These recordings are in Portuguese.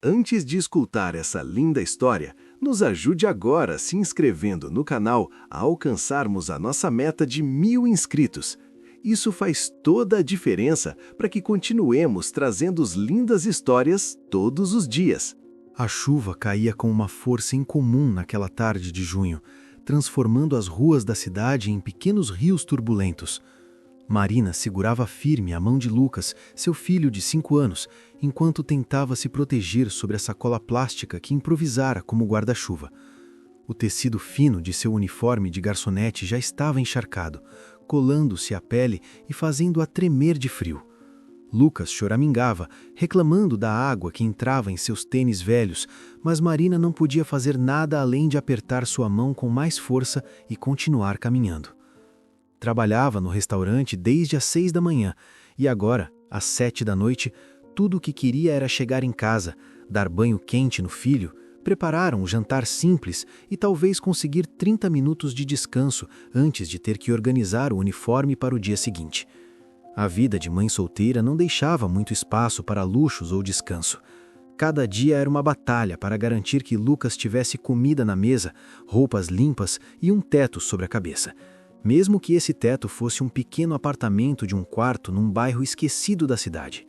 Antes de escutar essa linda história, nos ajude agora se inscrevendo no canal a alcançarmos a nossa meta de 1000 inscritos. Isso faz toda a diferença para que continuemos trazendo lindas histórias todos os dias. A chuva caía com uma força incomum naquela tarde de junho, transformando as ruas da cidade em pequenos rios turbulentos. Marina segurava firme a mão de Lucas, seu filho de 5 anos, enquanto tentava se proteger sobre a sacola plástica que improvisara como guarda-chuva. O tecido fino de seu uniforme de garçonete já estava encharcado, colando-se à pele e fazendo-a tremer de frio. Lucas choramingava, reclamando da água que entrava em seus tênis velhos, mas Marina não podia fazer nada além de apertar sua mão com mais força e continuar caminhando. Trabalhava no restaurante desde as 6 da manhã e agora, às 7 da noite, tudo o que queria era chegar em casa, dar banho quente no filho, preparar um jantar simples e talvez conseguir 30 minutos de descanso antes de ter que organizar o uniforme para o dia seguinte. A vida de mãe solteira não deixava muito espaço para luxos ou descanso. Cada dia era uma batalha para garantir que Lucas tivesse comida na mesa, roupas limpas e um teto sobre a cabeça. Mesmo que esse teto fosse um pequeno apartamento de um quarto num bairro esquecido da cidade.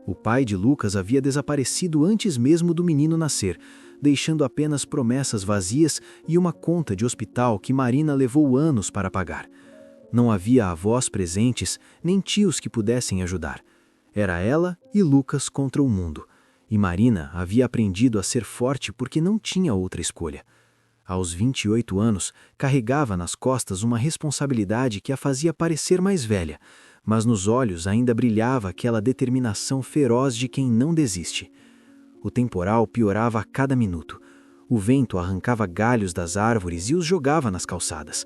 O pai de Lucas havia desaparecido antes mesmo do menino nascer, deixando apenas promessas vazias e uma conta de hospital que Marina levou anos para pagar. Não havia avós presentes, nem tios que pudessem ajudar. Era ela e Lucas contra o mundo. E Marina havia aprendido a ser forte porque não tinha outra escolha. Aos 28 anos, carregava nas costas uma responsabilidade que a fazia parecer mais velha, mas nos olhos ainda brilhava aquela determinação feroz de quem não desiste. O temporal piorava a cada minuto. O vento arrancava galhos das árvores e os jogava nas calçadas.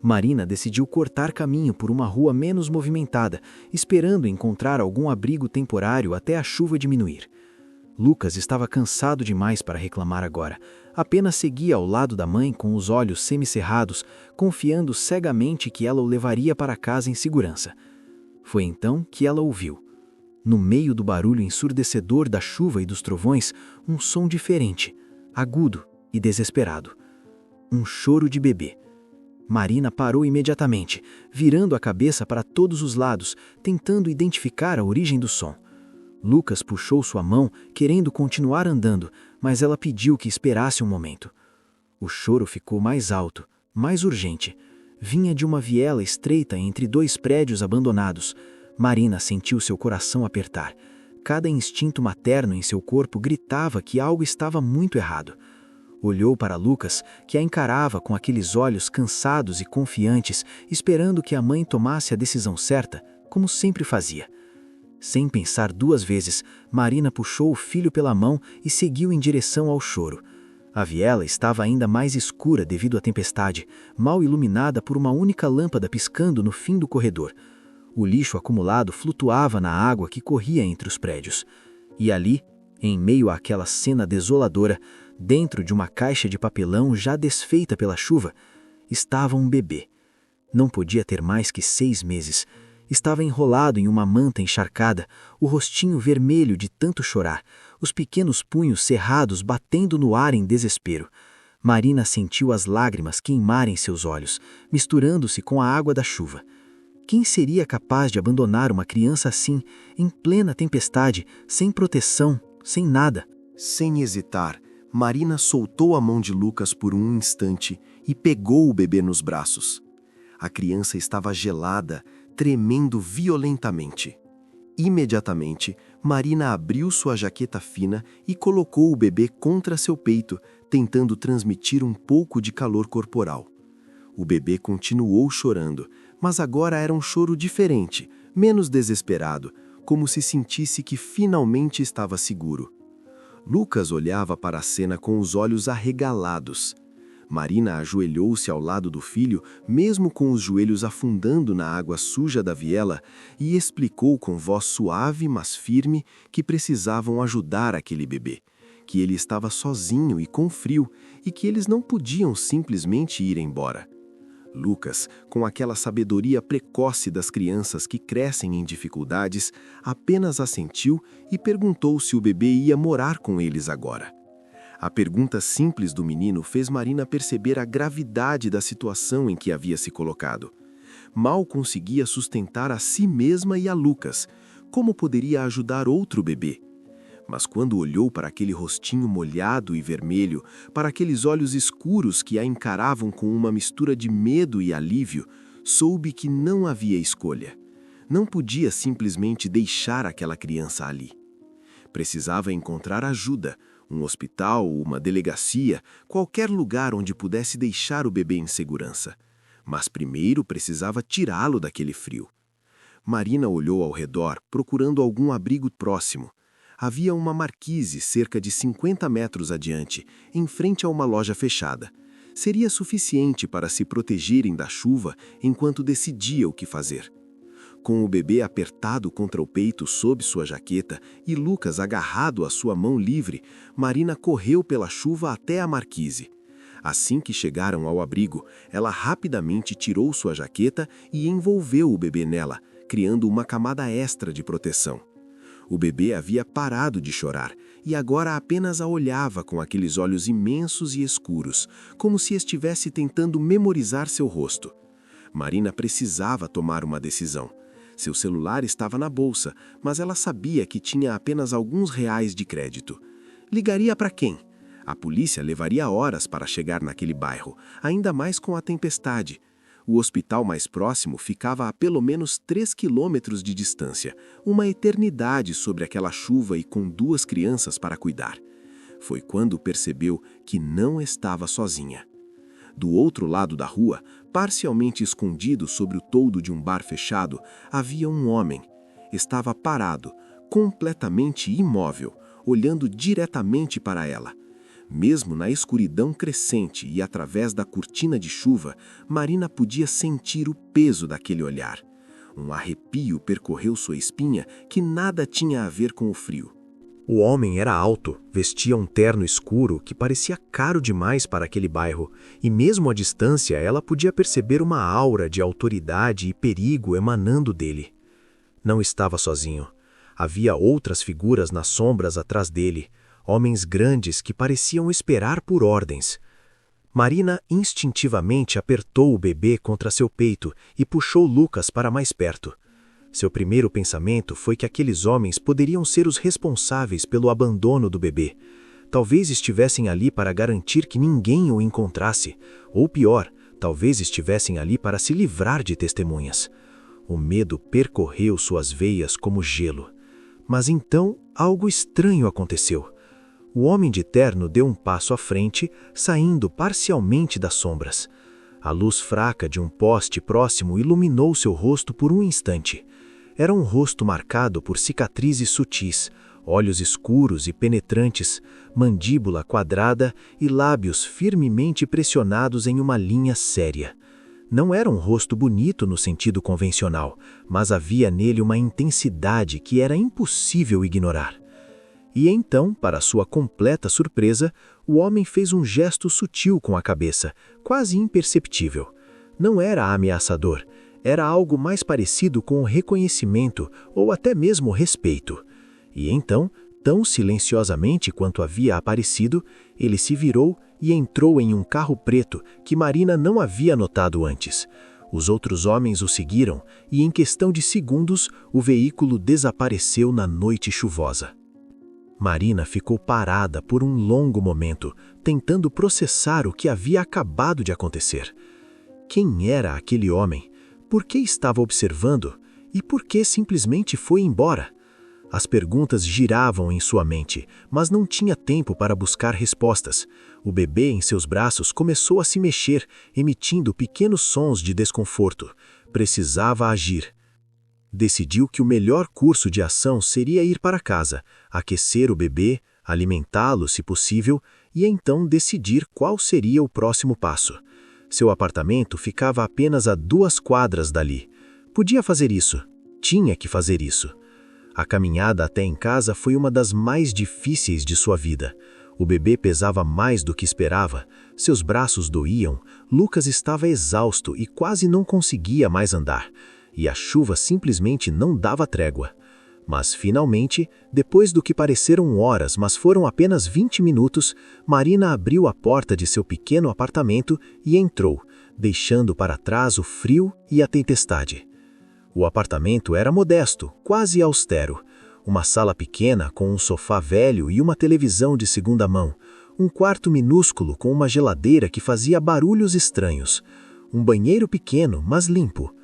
Marina decidiu cortar caminho por uma rua menos movimentada, esperando encontrar algum abrigo temporário até a chuva diminuir. Lucas estava cansado demais para reclamar agora. Apenas seguia ao lado da mãe com os olhos semicerrados, confiando cegamente que ela o levaria para casa em segurança. Foi então que ela ouviu. No meio do barulho ensurdecedor da chuva e dos trovões, um som diferente, agudo e desesperado. Um choro de bebê. Marina parou imediatamente, virando a cabeça para todos os lados, tentando identificar a origem do som. Lucas puxou sua mão, querendo continuar andando, mas ela pediu que esperasse um momento. O choro ficou mais alto, mais urgente. Vinha de uma viela estreita entre 2 prédios abandonados. Marina sentiu seu coração apertar. Cada instinto materno em seu corpo gritava que algo estava muito errado. Olhou para Lucas, que a encarava com aqueles olhos cansados e confiantes, esperando que a mãe tomasse a decisão certa, como sempre fazia. Sem pensar 2 vezes, Marina puxou o filho pela mão e seguiu em direção ao choro. A viela estava ainda mais escura devido à tempestade, mal iluminada por uma única lâmpada piscando no fim do corredor. O lixo acumulado flutuava na água que corria entre os prédios. E ali, em meio àquela cena desoladora, dentro de uma caixa de papelão já desfeita pela chuva, estava um bebê. Não podia ter mais que 6 meses. Estava enrolado em uma manta encharcada, o rostinho vermelho de tanto chorar, os pequenos punhos cerrados batendo no ar em desespero. Marina sentiu as lágrimas queimarem seus olhos, misturando-se com a água da chuva. Quem seria capaz de abandonar uma criança assim, em plena tempestade, sem proteção, sem nada? Sem hesitar, Marina soltou a mão de Lucas por um instante e pegou o bebê nos braços. A criança estava gelada, tremendo violentamente. Imediatamente, Marina abriu sua jaqueta fina e colocou o bebê contra seu peito, tentando transmitir um pouco de calor corporal. O bebê continuou chorando, mas agora era um choro diferente, menos desesperado, como se sentisse que finalmente estava seguro. Lucas olhava para a cena com os olhos arregalados. Marina ajoelhou-se ao lado do filho, mesmo com os joelhos afundando na água suja da viela, e explicou com voz suave, mas firme, que precisavam ajudar aquele bebê, que ele estava sozinho e com frio, e que eles não podiam simplesmente ir embora. Lucas, com aquela sabedoria precoce das crianças que crescem em dificuldades, apenas assentiu e perguntou se o bebê ia morar com eles agora. A pergunta simples do menino fez Marina perceber a gravidade da situação em que havia se colocado. Mal conseguia sustentar a si mesma e a Lucas. Como poderia ajudar outro bebê? Mas quando olhou para aquele rostinho molhado e vermelho, para aqueles olhos escuros que a encaravam com uma mistura de medo e alívio, soube que não havia escolha. Não podia simplesmente deixar aquela criança ali. Precisava encontrar ajuda, um hospital, uma delegacia, qualquer lugar onde pudesse deixar o bebê em segurança. Mas primeiro precisava tirá-lo daquele frio. Marina olhou ao redor, procurando algum abrigo próximo. Havia uma marquise cerca de 50 metros adiante, em frente a uma loja fechada. Seria suficiente para se protegerem da chuva enquanto decidia o que fazer. Com o bebê apertado contra o peito sob sua jaqueta e Lucas agarrado à sua mão livre, Marina correu pela chuva até a marquise. Assim que chegaram ao abrigo, ela rapidamente tirou sua jaqueta e envolveu o bebê nela, criando uma camada extra de proteção. O bebê havia parado de chorar e agora apenas a olhava com aqueles olhos imensos e escuros, como se estivesse tentando memorizar seu rosto. Marina precisava tomar uma decisão. Seu celular estava na bolsa, mas ela sabia que tinha apenas alguns reais de crédito. Ligaria para quem? A polícia levaria horas para chegar naquele bairro, ainda mais com a tempestade. O hospital mais próximo ficava a pelo menos 3 quilômetros de distância, uma eternidade sobre aquela chuva e com 2 crianças para cuidar. Foi quando percebeu que não estava sozinha. Do outro lado da rua, parcialmente escondido sobre o toldo de um bar fechado, havia um homem. Estava parado, completamente imóvel, olhando diretamente para ela. Mesmo na escuridão crescente e através da cortina de chuva, Marina podia sentir o peso daquele olhar. Um arrepio percorreu sua espinha que nada tinha a ver com o frio. O homem era alto, vestia um terno escuro que parecia caro demais para aquele bairro, e mesmo à distância ela podia perceber uma aura de autoridade e perigo emanando dele. Não estava sozinho. Havia outras figuras nas sombras atrás dele, homens grandes que pareciam esperar por ordens. Marina instintivamente apertou o bebê contra seu peito e puxou Lucas para mais perto. Seu primeiro pensamento foi que aqueles homens poderiam ser os responsáveis pelo abandono do bebê. Talvez estivessem ali para garantir que ninguém o encontrasse, ou pior, talvez estivessem ali para se livrar de testemunhas. O medo percorreu suas veias como gelo. Mas então algo estranho aconteceu. O homem de terno deu um passo à frente, saindo parcialmente das sombras. A luz fraca de um poste próximo iluminou seu rosto por um instante. Era um rosto marcado por cicatrizes sutis, olhos escuros e penetrantes, mandíbula quadrada e lábios firmemente pressionados em uma linha séria. Não era um rosto bonito no sentido convencional, mas havia nele uma intensidade que era impossível ignorar. E então, para sua completa surpresa, o homem fez um gesto sutil com a cabeça, quase imperceptível. Não era ameaçador, era algo mais parecido com o reconhecimento ou até mesmo respeito. E então, tão silenciosamente quanto havia aparecido, ele se virou e entrou em um carro preto que Marina não havia notado antes. Os outros homens o seguiram e, em questão de segundos, o veículo desapareceu na noite chuvosa. Marina ficou parada por um longo momento, tentando processar o que havia acabado de acontecer. Quem era aquele homem? Por que estava observando? E por que simplesmente foi embora? As perguntas giravam em sua mente, mas não tinha tempo para buscar respostas. O bebê em seus braços começou a se mexer, emitindo pequenos sons de desconforto. Precisava agir. Decidiu que o melhor curso de ação seria ir para casa, aquecer o bebê, alimentá-lo se possível, e então decidir qual seria o próximo passo. Seu apartamento ficava apenas a 2 quadras dali. Podia fazer isso. Tinha que fazer isso. A caminhada até em casa foi uma das mais difíceis de sua vida. O bebê pesava mais do que esperava, seus braços doíam, Lucas estava exausto e quase não conseguia mais andar, e a chuva simplesmente não dava trégua. Mas, finalmente, depois do que pareceram horas, mas foram apenas 20 minutos, Marina abriu a porta de seu pequeno apartamento e entrou, deixando para trás o frio e a tempestade. O apartamento era modesto, quase austero. Uma sala pequena com um sofá velho e uma televisão de segunda mão, um quarto minúsculo com uma geladeira que fazia barulhos estranhos, um banheiro pequeno, mas limpo.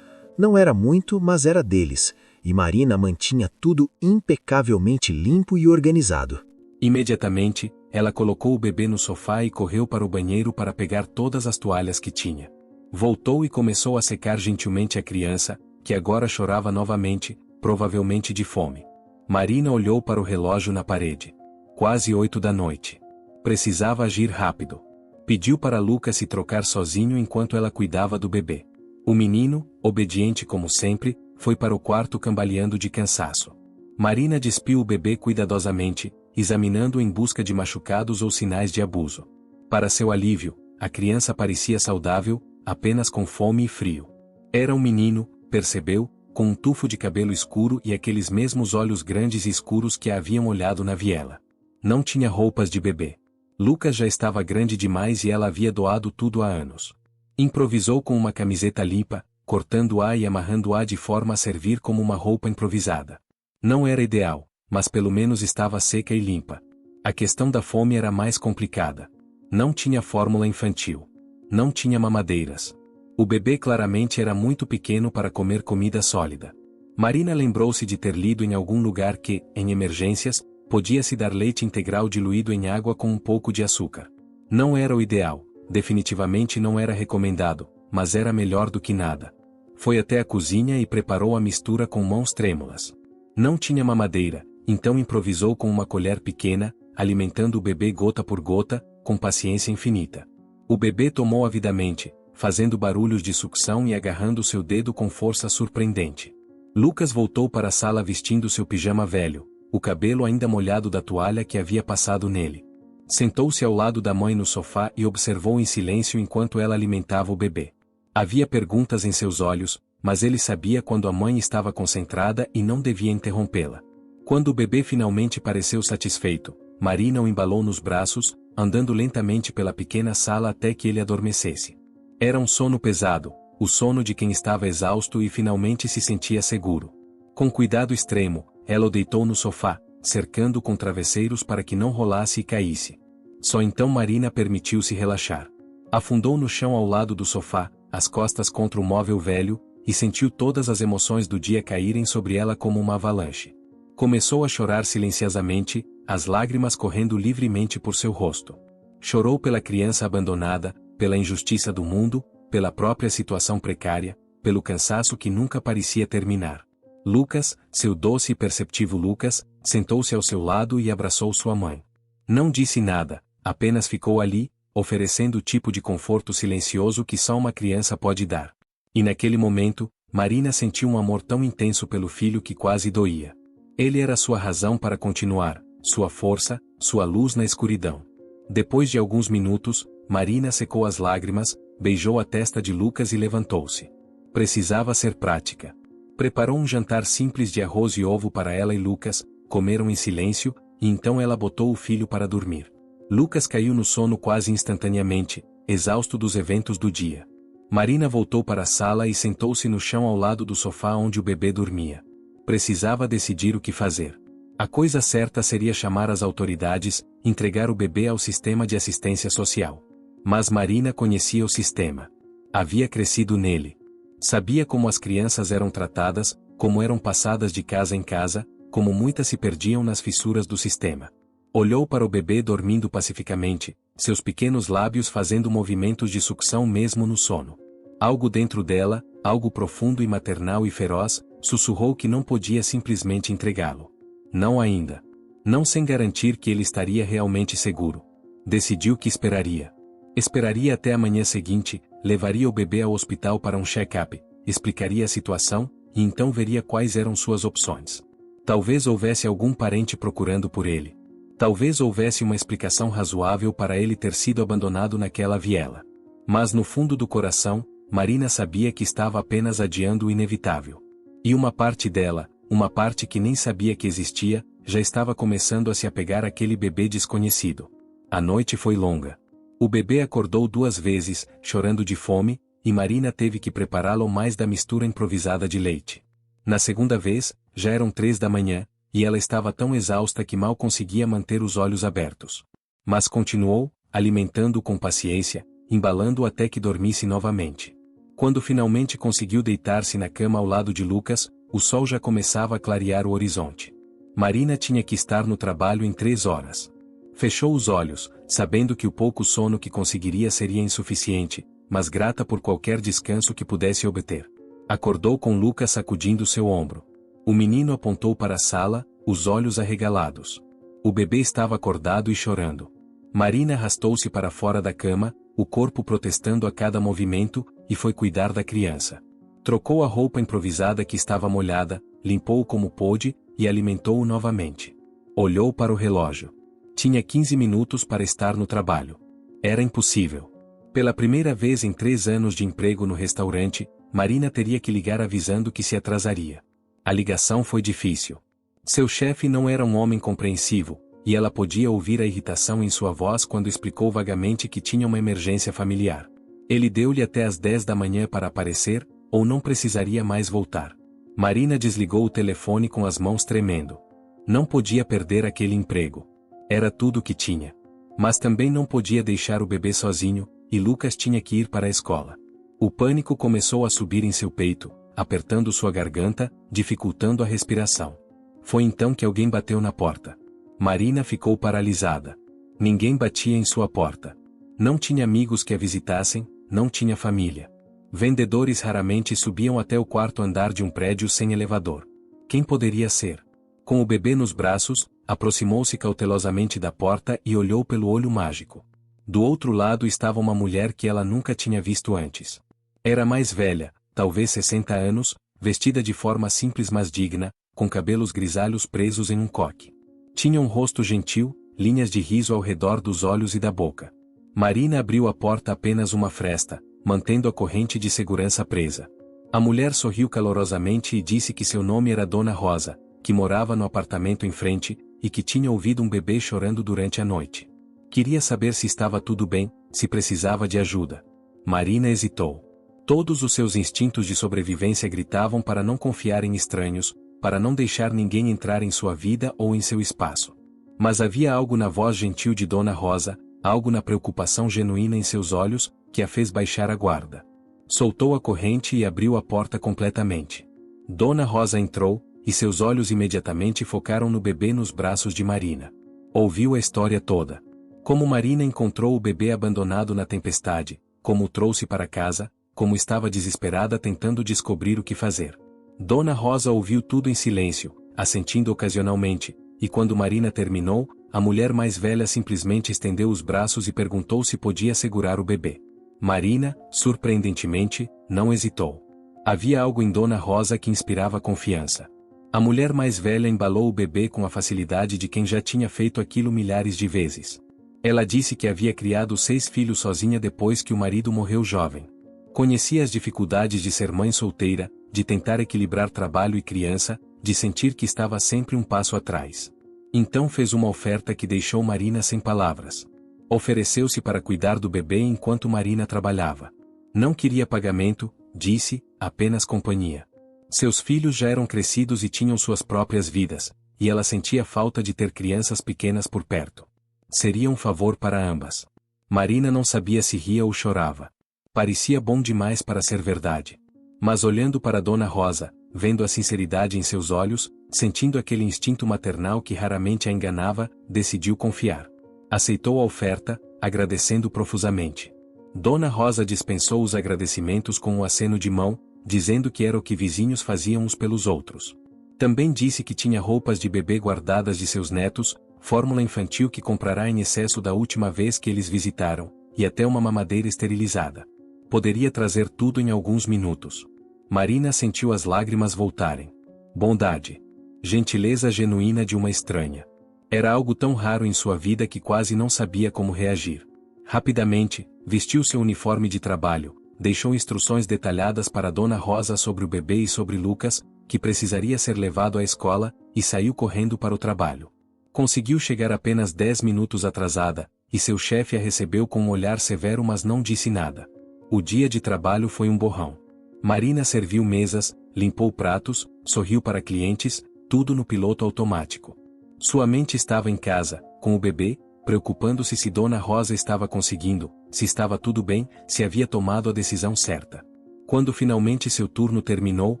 Não era muito, mas era deles, e Marina mantinha tudo impecavelmente limpo e organizado. Imediatamente, ela colocou o bebê no sofá e correu para o banheiro para pegar todas as toalhas que tinha. Voltou e começou a secar gentilmente a criança, que agora chorava novamente, provavelmente de fome. Marina olhou para o relógio na parede. Quase 8 da noite. Precisava agir rápido. Pediu para Lucas se trocar sozinho enquanto ela cuidava do bebê. O menino, obediente como sempre, foi para o quarto cambaleando de cansaço. Marina despiu o bebê cuidadosamente, examinando-o em busca de machucados ou sinais de abuso. Para seu alívio, a criança parecia saudável, apenas com fome e frio. Era um menino, percebeu, com um tufo de cabelo escuro e aqueles mesmos olhos grandes e escuros que a haviam olhado na viela. Não tinha roupas de bebê. Lucas já estava grande demais e ela havia doado tudo há anos. Improvisou com uma camiseta limpa, cortando-a e amarrando-a de forma a servir como uma roupa improvisada. Não era ideal, mas pelo menos estava seca e limpa. A questão da fome era mais complicada. Não tinha fórmula infantil. Não tinha mamadeiras. O bebê claramente era muito pequeno para comer comida sólida. Marina lembrou-se de ter lido em algum lugar que, em emergências, podia-se dar leite integral diluído em água com um pouco de açúcar. Não era o ideal, definitivamente não era recomendado, mas era melhor do que nada. Foi até a cozinha e preparou a mistura com mãos trêmulas. Não tinha mamadeira, então improvisou com uma colher pequena, alimentando o bebê gota por gota, com paciência infinita. O bebê tomou avidamente, fazendo barulhos de sucção e agarrando seu dedo com força surpreendente. Lucas voltou para a sala vestindo seu pijama velho, o cabelo ainda molhado da toalha que havia passado nele. Sentou-se ao lado da mãe no sofá e observou em silêncio enquanto ela alimentava o bebê. Havia perguntas em seus olhos, mas ele sabia quando a mãe estava concentrada e não devia interrompê-la. Quando o bebê finalmente pareceu satisfeito, Marina o embalou nos braços, andando lentamente pela pequena sala até que ele adormecesse. Era um sono pesado, o sono de quem estava exausto e finalmente se sentia seguro. Com cuidado extremo, ela o deitou no sofá, cercando-o com travesseiros para que não rolasse e caísse. Só então Marina permitiu-se relaxar. Afundou no chão ao lado do sofá, as costas contra o móvel velho, e sentiu todas as emoções do dia caírem sobre ela como uma avalanche. Começou a chorar silenciosamente, as lágrimas correndo livremente por seu rosto. Chorou pela criança abandonada, pela injustiça do mundo, pela própria situação precária, pelo cansaço que nunca parecia terminar. Lucas, seu doce e perceptivo Lucas, sentou-se ao seu lado e abraçou sua mãe. Não disse nada, apenas ficou ali, oferecendo o tipo de conforto silencioso que só uma criança pode dar. E naquele momento, Marina sentiu um amor tão intenso pelo filho que quase doía. Ele era sua razão para continuar, sua força, sua luz na escuridão. Depois de alguns minutos, Marina secou as lágrimas, beijou a testa de Lucas e levantou-se. Precisava ser prática. Preparou um jantar simples de arroz e ovo para ela e Lucas, comeram em silêncio, e então ela botou o filho para dormir. Lucas caiu no sono quase instantaneamente, exausto dos eventos do dia. Marina voltou para a sala e sentou-se no chão ao lado do sofá onde o bebê dormia. Precisava decidir o que fazer. A coisa certa seria chamar as autoridades, entregar o bebê ao sistema de assistência social. Mas Marina conhecia o sistema. Havia crescido nele. Sabia como as crianças eram tratadas, como eram passadas de casa em casa, como muitas se perdiam nas fissuras do sistema. Olhou para o bebê dormindo pacificamente, seus pequenos lábios fazendo movimentos de sucção mesmo no sono. Algo dentro dela, algo profundo e maternal e feroz, sussurrou que não podia simplesmente entregá-lo. Não ainda. Não sem garantir que ele estaria realmente seguro. Decidiu que esperaria. Esperaria até a manhã seguinte, levaria o bebê ao hospital para um check-up, explicaria a situação, e então veria quais eram suas opções. Talvez houvesse algum parente procurando por ele. Talvez houvesse uma explicação razoável para ele ter sido abandonado naquela viela. Mas no fundo do coração, Marina sabia que estava apenas adiando o inevitável. E uma parte dela, uma parte que nem sabia que existia, já estava começando a se apegar àquele bebê desconhecido. A noite foi longa. O bebê acordou 2 vezes, chorando de fome, e Marina teve que prepará-lo mais da mistura improvisada de leite. Na segunda vez, já eram 3 da manhã, e ela estava tão exausta que mal conseguia manter os olhos abertos. Mas continuou, alimentando-o com paciência, embalando-o até que dormisse novamente. Quando finalmente conseguiu deitar-se na cama ao lado de Lucas, o sol já começava a clarear o horizonte. Marina tinha que estar no trabalho em 3 horas. Fechou os olhos, sabendo que o pouco sono que conseguiria seria insuficiente, mas grata por qualquer descanso que pudesse obter. Acordou com Lucas sacudindo seu ombro. O menino apontou para a sala, os olhos arregalados. O bebê estava acordado e chorando. Marina arrastou-se para fora da cama, o corpo protestando a cada movimento, e foi cuidar da criança. Trocou a roupa improvisada que estava molhada, limpou-o como pôde, e alimentou-o novamente. Olhou para o relógio. Tinha 15 minutos para estar no trabalho. Era impossível. Pela primeira vez em 3 anos de emprego no restaurante, Marina teria que ligar avisando que se atrasaria. A ligação foi difícil. Seu chefe não era um homem compreensivo, e ela podia ouvir a irritação em sua voz quando explicou vagamente que tinha uma emergência familiar. Ele deu-lhe até às 10 da manhã para aparecer, ou não precisaria mais voltar. Marina desligou o telefone com as mãos tremendo. Não podia perder aquele emprego. Era tudo o que tinha. Mas também não podia deixar o bebê sozinho, e Lucas tinha que ir para a escola. O pânico começou a subir em seu peito, apertando sua garganta, dificultando a respiração. Foi então que alguém bateu na porta. Marina ficou paralisada. Ninguém batia em sua porta. Não tinha amigos que a visitassem, não tinha família. Vendedores raramente subiam até o 4º andar de um prédio sem elevador. Quem poderia ser? Com o bebê nos braços, aproximou-se cautelosamente da porta e olhou pelo olho mágico. Do outro lado estava uma mulher que ela nunca tinha visto antes. Era mais velha, talvez 60 anos, vestida de forma simples mas digna, com cabelos grisalhos presos em um coque. Tinha um rosto gentil, linhas de riso ao redor dos olhos e da boca. Marina abriu a porta apenas uma fresta, mantendo a corrente de segurança presa. A mulher sorriu calorosamente e disse que seu nome era Dona Rosa, que morava no apartamento em frente, e que tinha ouvido um bebê chorando durante a noite. Queria saber se estava tudo bem, se precisava de ajuda. Marina hesitou. Todos os seus instintos de sobrevivência gritavam para não confiar em estranhos, para não deixar ninguém entrar em sua vida ou em seu espaço. Mas havia algo na voz gentil de Dona Rosa, algo na preocupação genuína em seus olhos, que a fez baixar a guarda. Soltou a corrente e abriu a porta completamente. Dona Rosa entrou, e seus olhos imediatamente focaram no bebê nos braços de Marina. Ouviu a história toda. Como Marina encontrou o bebê abandonado na tempestade, como o trouxe para casa, como estava desesperada tentando descobrir o que fazer. Dona Rosa ouviu tudo em silêncio, assentindo ocasionalmente, e quando Marina terminou, a mulher mais velha simplesmente estendeu os braços e perguntou se podia segurar o bebê. Marina, surpreendentemente, não hesitou. Havia algo em Dona Rosa que inspirava confiança. A mulher mais velha embalou o bebê com a facilidade de quem já tinha feito aquilo milhares de vezes. Ela disse que havia criado 6 filhos sozinha depois que o marido morreu jovem. Conhecia as dificuldades de ser mãe solteira, de tentar equilibrar trabalho e criança, de sentir que estava sempre um passo atrás. Então fez uma oferta que deixou Marina sem palavras. Ofereceu-se para cuidar do bebê enquanto Marina trabalhava. Não queria pagamento, disse, apenas companhia. Seus filhos já eram crescidos e tinham suas próprias vidas, e ela sentia falta de ter crianças pequenas por perto. Seria um favor para ambas. Marina não sabia se ria ou chorava. Parecia bom demais para ser verdade. Mas olhando para Dona Rosa, vendo a sinceridade em seus olhos, sentindo aquele instinto maternal que raramente a enganava, decidiu confiar. Aceitou a oferta, agradecendo profusamente. Dona Rosa dispensou os agradecimentos com um aceno de mão, dizendo que era o que vizinhos faziam uns pelos outros. Também disse que tinha roupas de bebê guardadas de seus netos, fórmula infantil que comprará em excesso da última vez que eles visitaram, e até uma mamadeira esterilizada. Poderia trazer tudo em alguns minutos. Marina sentiu as lágrimas voltarem. Bondade. Gentileza genuína de uma estranha. Era algo tão raro em sua vida que quase não sabia como reagir. Rapidamente, vestiu seu uniforme de trabalho, deixou instruções detalhadas para Dona Rosa sobre o bebê e sobre Lucas, que precisaria ser levado à escola, e saiu correndo para o trabalho. Conseguiu chegar apenas 10 minutos atrasada, e seu chefe a recebeu com um olhar severo, mas não disse nada. O dia de trabalho foi um borrão. Marina serviu mesas, limpou pratos, sorriu para clientes, tudo no piloto automático. Sua mente estava em casa, com o bebê, preocupando-se se Dona Rosa estava conseguindo, se estava tudo bem, se havia tomado a decisão certa. Quando finalmente seu turno terminou,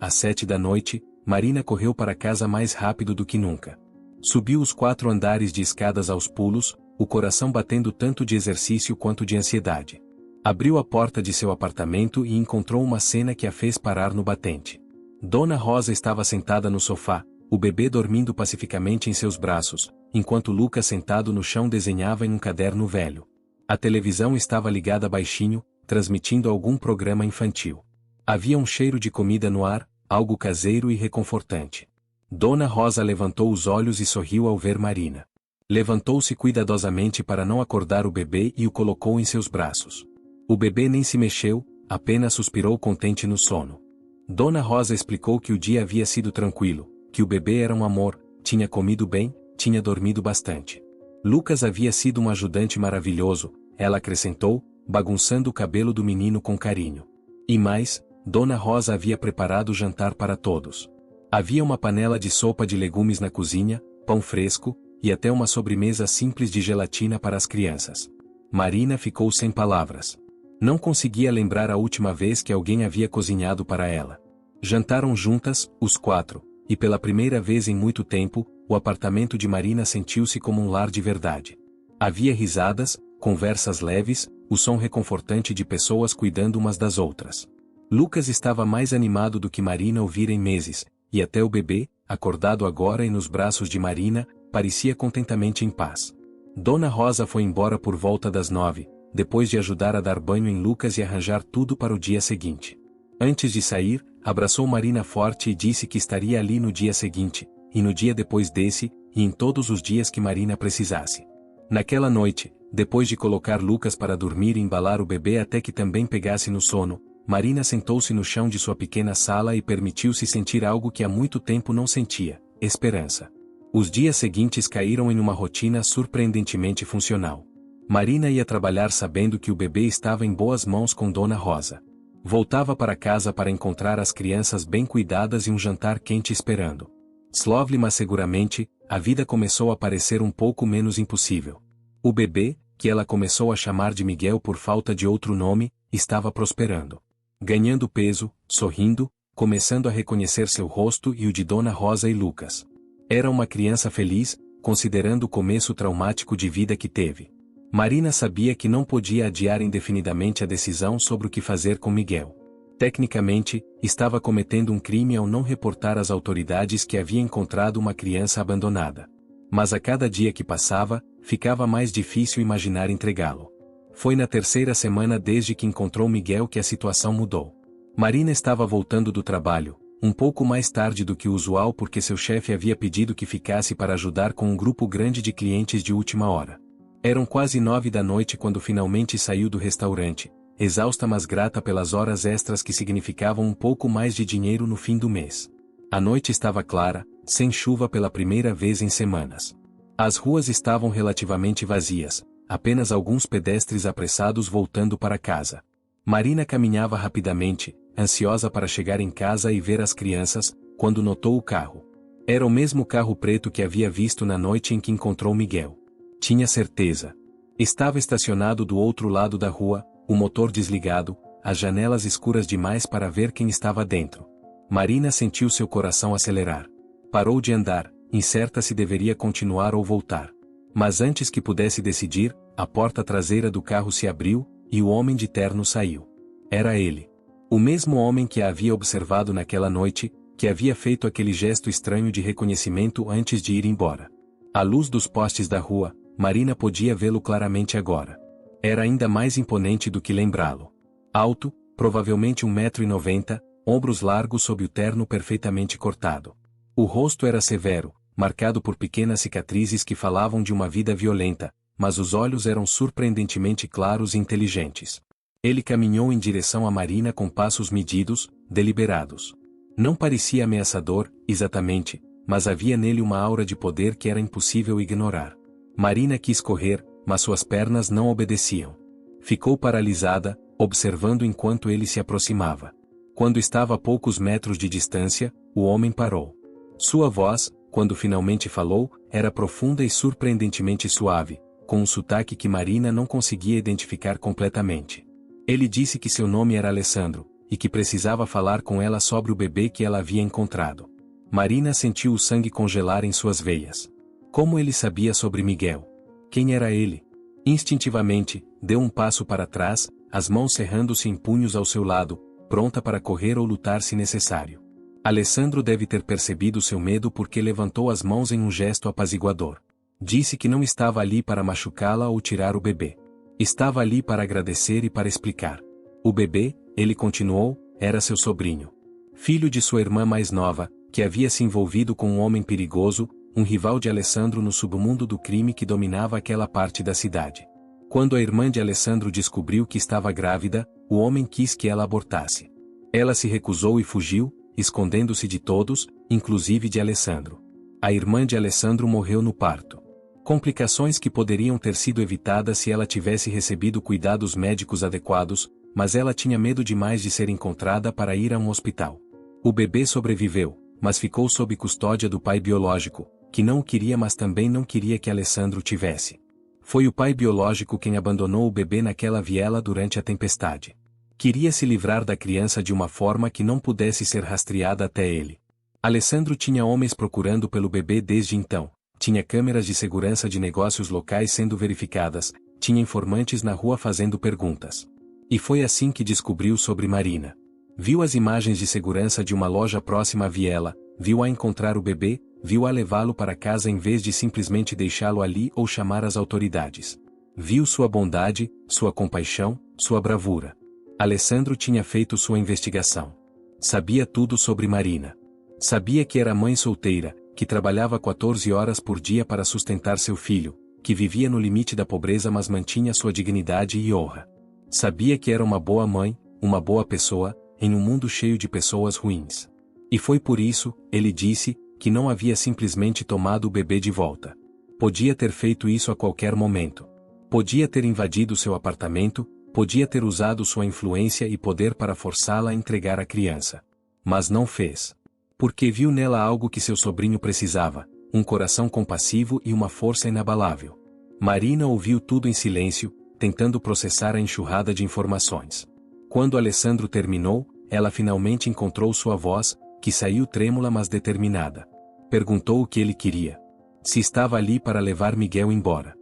às 7 da noite, Marina correu para casa mais rápido do que nunca. Subiu os 4 andares de escadas aos pulos, o coração batendo tanto de exercício quanto de ansiedade. Abriu a porta de seu apartamento e encontrou uma cena que a fez parar no batente. Dona Rosa estava sentada no sofá, o bebê dormindo pacificamente em seus braços, enquanto Lucas sentado no chão desenhava em um caderno velho. A televisão estava ligada baixinho, transmitindo algum programa infantil. Havia um cheiro de comida no ar, algo caseiro e reconfortante. Dona Rosa levantou os olhos e sorriu ao ver Marina. Levantou-se cuidadosamente para não acordar o bebê e o colocou em seus braços. O bebê nem se mexeu, apenas suspirou contente no sono. Dona Rosa explicou que o dia havia sido tranquilo, que o bebê era um amor, tinha comido bem, tinha dormido bastante. Lucas havia sido um ajudante maravilhoso, ela acrescentou, bagunçando o cabelo do menino com carinho. E mais, Dona Rosa havia preparado o jantar para todos. Havia uma panela de sopa de legumes na cozinha, pão fresco, e até uma sobremesa simples de gelatina para as crianças. Marina ficou sem palavras. Não conseguia lembrar a última vez que alguém havia cozinhado para ela. Jantaram juntas, os 4, e pela primeira vez em muito tempo, o apartamento de Marina sentiu-se como um lar de verdade. Havia risadas, conversas leves, o som reconfortante de pessoas cuidando umas das outras. Lucas estava mais animado do que Marina o vira em meses, e até o bebê, acordado agora e nos braços de Marina, parecia contentamente em paz. Dona Rosa foi embora por volta das 9, depois de ajudar a dar banho em Lucas e arranjar tudo para o dia seguinte. Antes de sair, abraçou Marina forte e disse que estaria ali no dia seguinte, e no dia depois desse, e em todos os dias que Marina precisasse. Naquela noite, depois de colocar Lucas para dormir e embalar o bebê até que também pegasse no sono, Marina sentou-se no chão de sua pequena sala e permitiu-se sentir algo que há muito tempo não sentia: esperança. Os dias seguintes caíram em uma rotina surpreendentemente funcional. Marina ia trabalhar sabendo que o bebê estava em boas mãos com Dona Rosa. Voltava para casa para encontrar as crianças bem cuidadas e um jantar quente esperando. Slowly, mas seguramente, a vida começou a parecer um pouco menos impossível. O bebê, que ela começou a chamar de Miguel por falta de outro nome, estava prosperando. Ganhando peso, sorrindo, começando a reconhecer seu rosto e o de Dona Rosa e Lucas. Era uma criança feliz, considerando o começo traumático de vida que teve. Marina sabia que não podia adiar indefinidamente a decisão sobre o que fazer com Miguel. Tecnicamente, estava cometendo um crime ao não reportar às autoridades que havia encontrado uma criança abandonada. Mas a cada dia que passava, ficava mais difícil imaginar entregá-lo. Foi na 3ª semana desde que encontrou Miguel que a situação mudou. Marina estava voltando do trabalho, um pouco mais tarde do que o usual porque seu chefe havia pedido que ficasse para ajudar com um grupo grande de clientes de última hora. Eram quase 9 da noite quando finalmente saiu do restaurante, exausta mas grata pelas horas extras que significavam um pouco mais de dinheiro no fim do mês. A noite estava clara, sem chuva pela primeira vez em semanas. As ruas estavam relativamente vazias, apenas alguns pedestres apressados voltando para casa. Marina caminhava rapidamente, ansiosa para chegar em casa e ver as crianças, quando notou o carro. Era o mesmo carro preto que havia visto na noite em que encontrou Miguel. Tinha certeza. Estava estacionado do outro lado da rua, o motor desligado, as janelas escuras demais para ver quem estava dentro. Marina sentiu seu coração acelerar. Parou de andar, incerta se deveria continuar ou voltar. Mas antes que pudesse decidir, a porta traseira do carro se abriu, e o homem de terno saiu. Era ele. O mesmo homem que a havia observado naquela noite, que havia feito aquele gesto estranho de reconhecimento antes de ir embora. À luz dos postes da rua, Marina podia vê-lo claramente agora. Era ainda mais imponente do que lembrá-lo. Alto, provavelmente 1,90 m, ombros largos sob o terno perfeitamente cortado. O rosto era severo, marcado por pequenas cicatrizes que falavam de uma vida violenta, mas os olhos eram surpreendentemente claros e inteligentes. Ele caminhou em direção a Marina com passos medidos, deliberados. Não parecia ameaçador, exatamente, mas havia nele uma aura de poder que era impossível ignorar. Marina quis correr, mas suas pernas não obedeciam. Ficou paralisada, observando enquanto ele se aproximava. Quando estava a poucos metros de distância, o homem parou. Sua voz, quando finalmente falou, era profunda e surpreendentemente suave, com um sotaque que Marina não conseguia identificar completamente. Ele disse que seu nome era Alessandro, e que precisava falar com ela sobre o bebê que ela havia encontrado. Marina sentiu o sangue congelar em suas veias. Como ele sabia sobre Miguel? Quem era ele? Instintivamente, deu um passo para trás, as mãos cerrando-se em punhos ao seu lado, pronta para correr ou lutar se necessário. Alessandro deve ter percebido seu medo porque levantou as mãos em um gesto apaziguador. Disse que não estava ali para machucá-la ou tirar o bebê. Estava ali para agradecer e para explicar. O bebê, ele continuou, era seu sobrinho. Filho de sua irmã mais nova, que havia se envolvido com um homem perigoso, um rival de Alessandro no submundo do crime que dominava aquela parte da cidade. Quando a irmã de Alessandro descobriu que estava grávida, o homem quis que ela abortasse. Ela se recusou e fugiu, escondendo-se de todos, inclusive de Alessandro. A irmã de Alessandro morreu no parto. Complicações que poderiam ter sido evitadas se ela tivesse recebido cuidados médicos adequados, mas ela tinha medo demais de ser encontrada para ir a um hospital. O bebê sobreviveu, mas ficou sob custódia do pai biológico, que não o queria mas também não queria que Alessandro tivesse. Foi o pai biológico quem abandonou o bebê naquela viela durante a tempestade. Queria se livrar da criança de uma forma que não pudesse ser rastreada até ele. Alessandro tinha homens procurando pelo bebê desde então, tinha câmeras de segurança de negócios locais sendo verificadas, tinha informantes na rua fazendo perguntas. E foi assim que descobriu sobre Marina. Viu as imagens de segurança de uma loja próxima à viela, viu-a encontrar o bebê, viu-a levá-lo para casa em vez de simplesmente deixá-lo ali ou chamar as autoridades. Viu sua bondade, sua compaixão, sua bravura. Alessandro tinha feito sua investigação. Sabia tudo sobre Marina. Sabia que era mãe solteira, que trabalhava 14 horas por dia para sustentar seu filho, que vivia no limite da pobreza mas mantinha sua dignidade e honra. Sabia que era uma boa mãe, uma boa pessoa, em um mundo cheio de pessoas ruins. E foi por isso, ele disse, que não havia simplesmente tomado o bebê de volta. Podia ter feito isso a qualquer momento. Podia ter invadido seu apartamento, podia ter usado sua influência e poder para forçá-la a entregar a criança. Mas não fez. Porque viu nela algo que seu sobrinho precisava, um coração compassivo e uma força inabalável. Marina ouviu tudo em silêncio, tentando processar a enxurrada de informações. Quando Alessandro terminou, ela finalmente encontrou sua voz, que saiu trêmula mas determinada. Perguntou o que ele queria. Se estava ali para levar Miguel embora.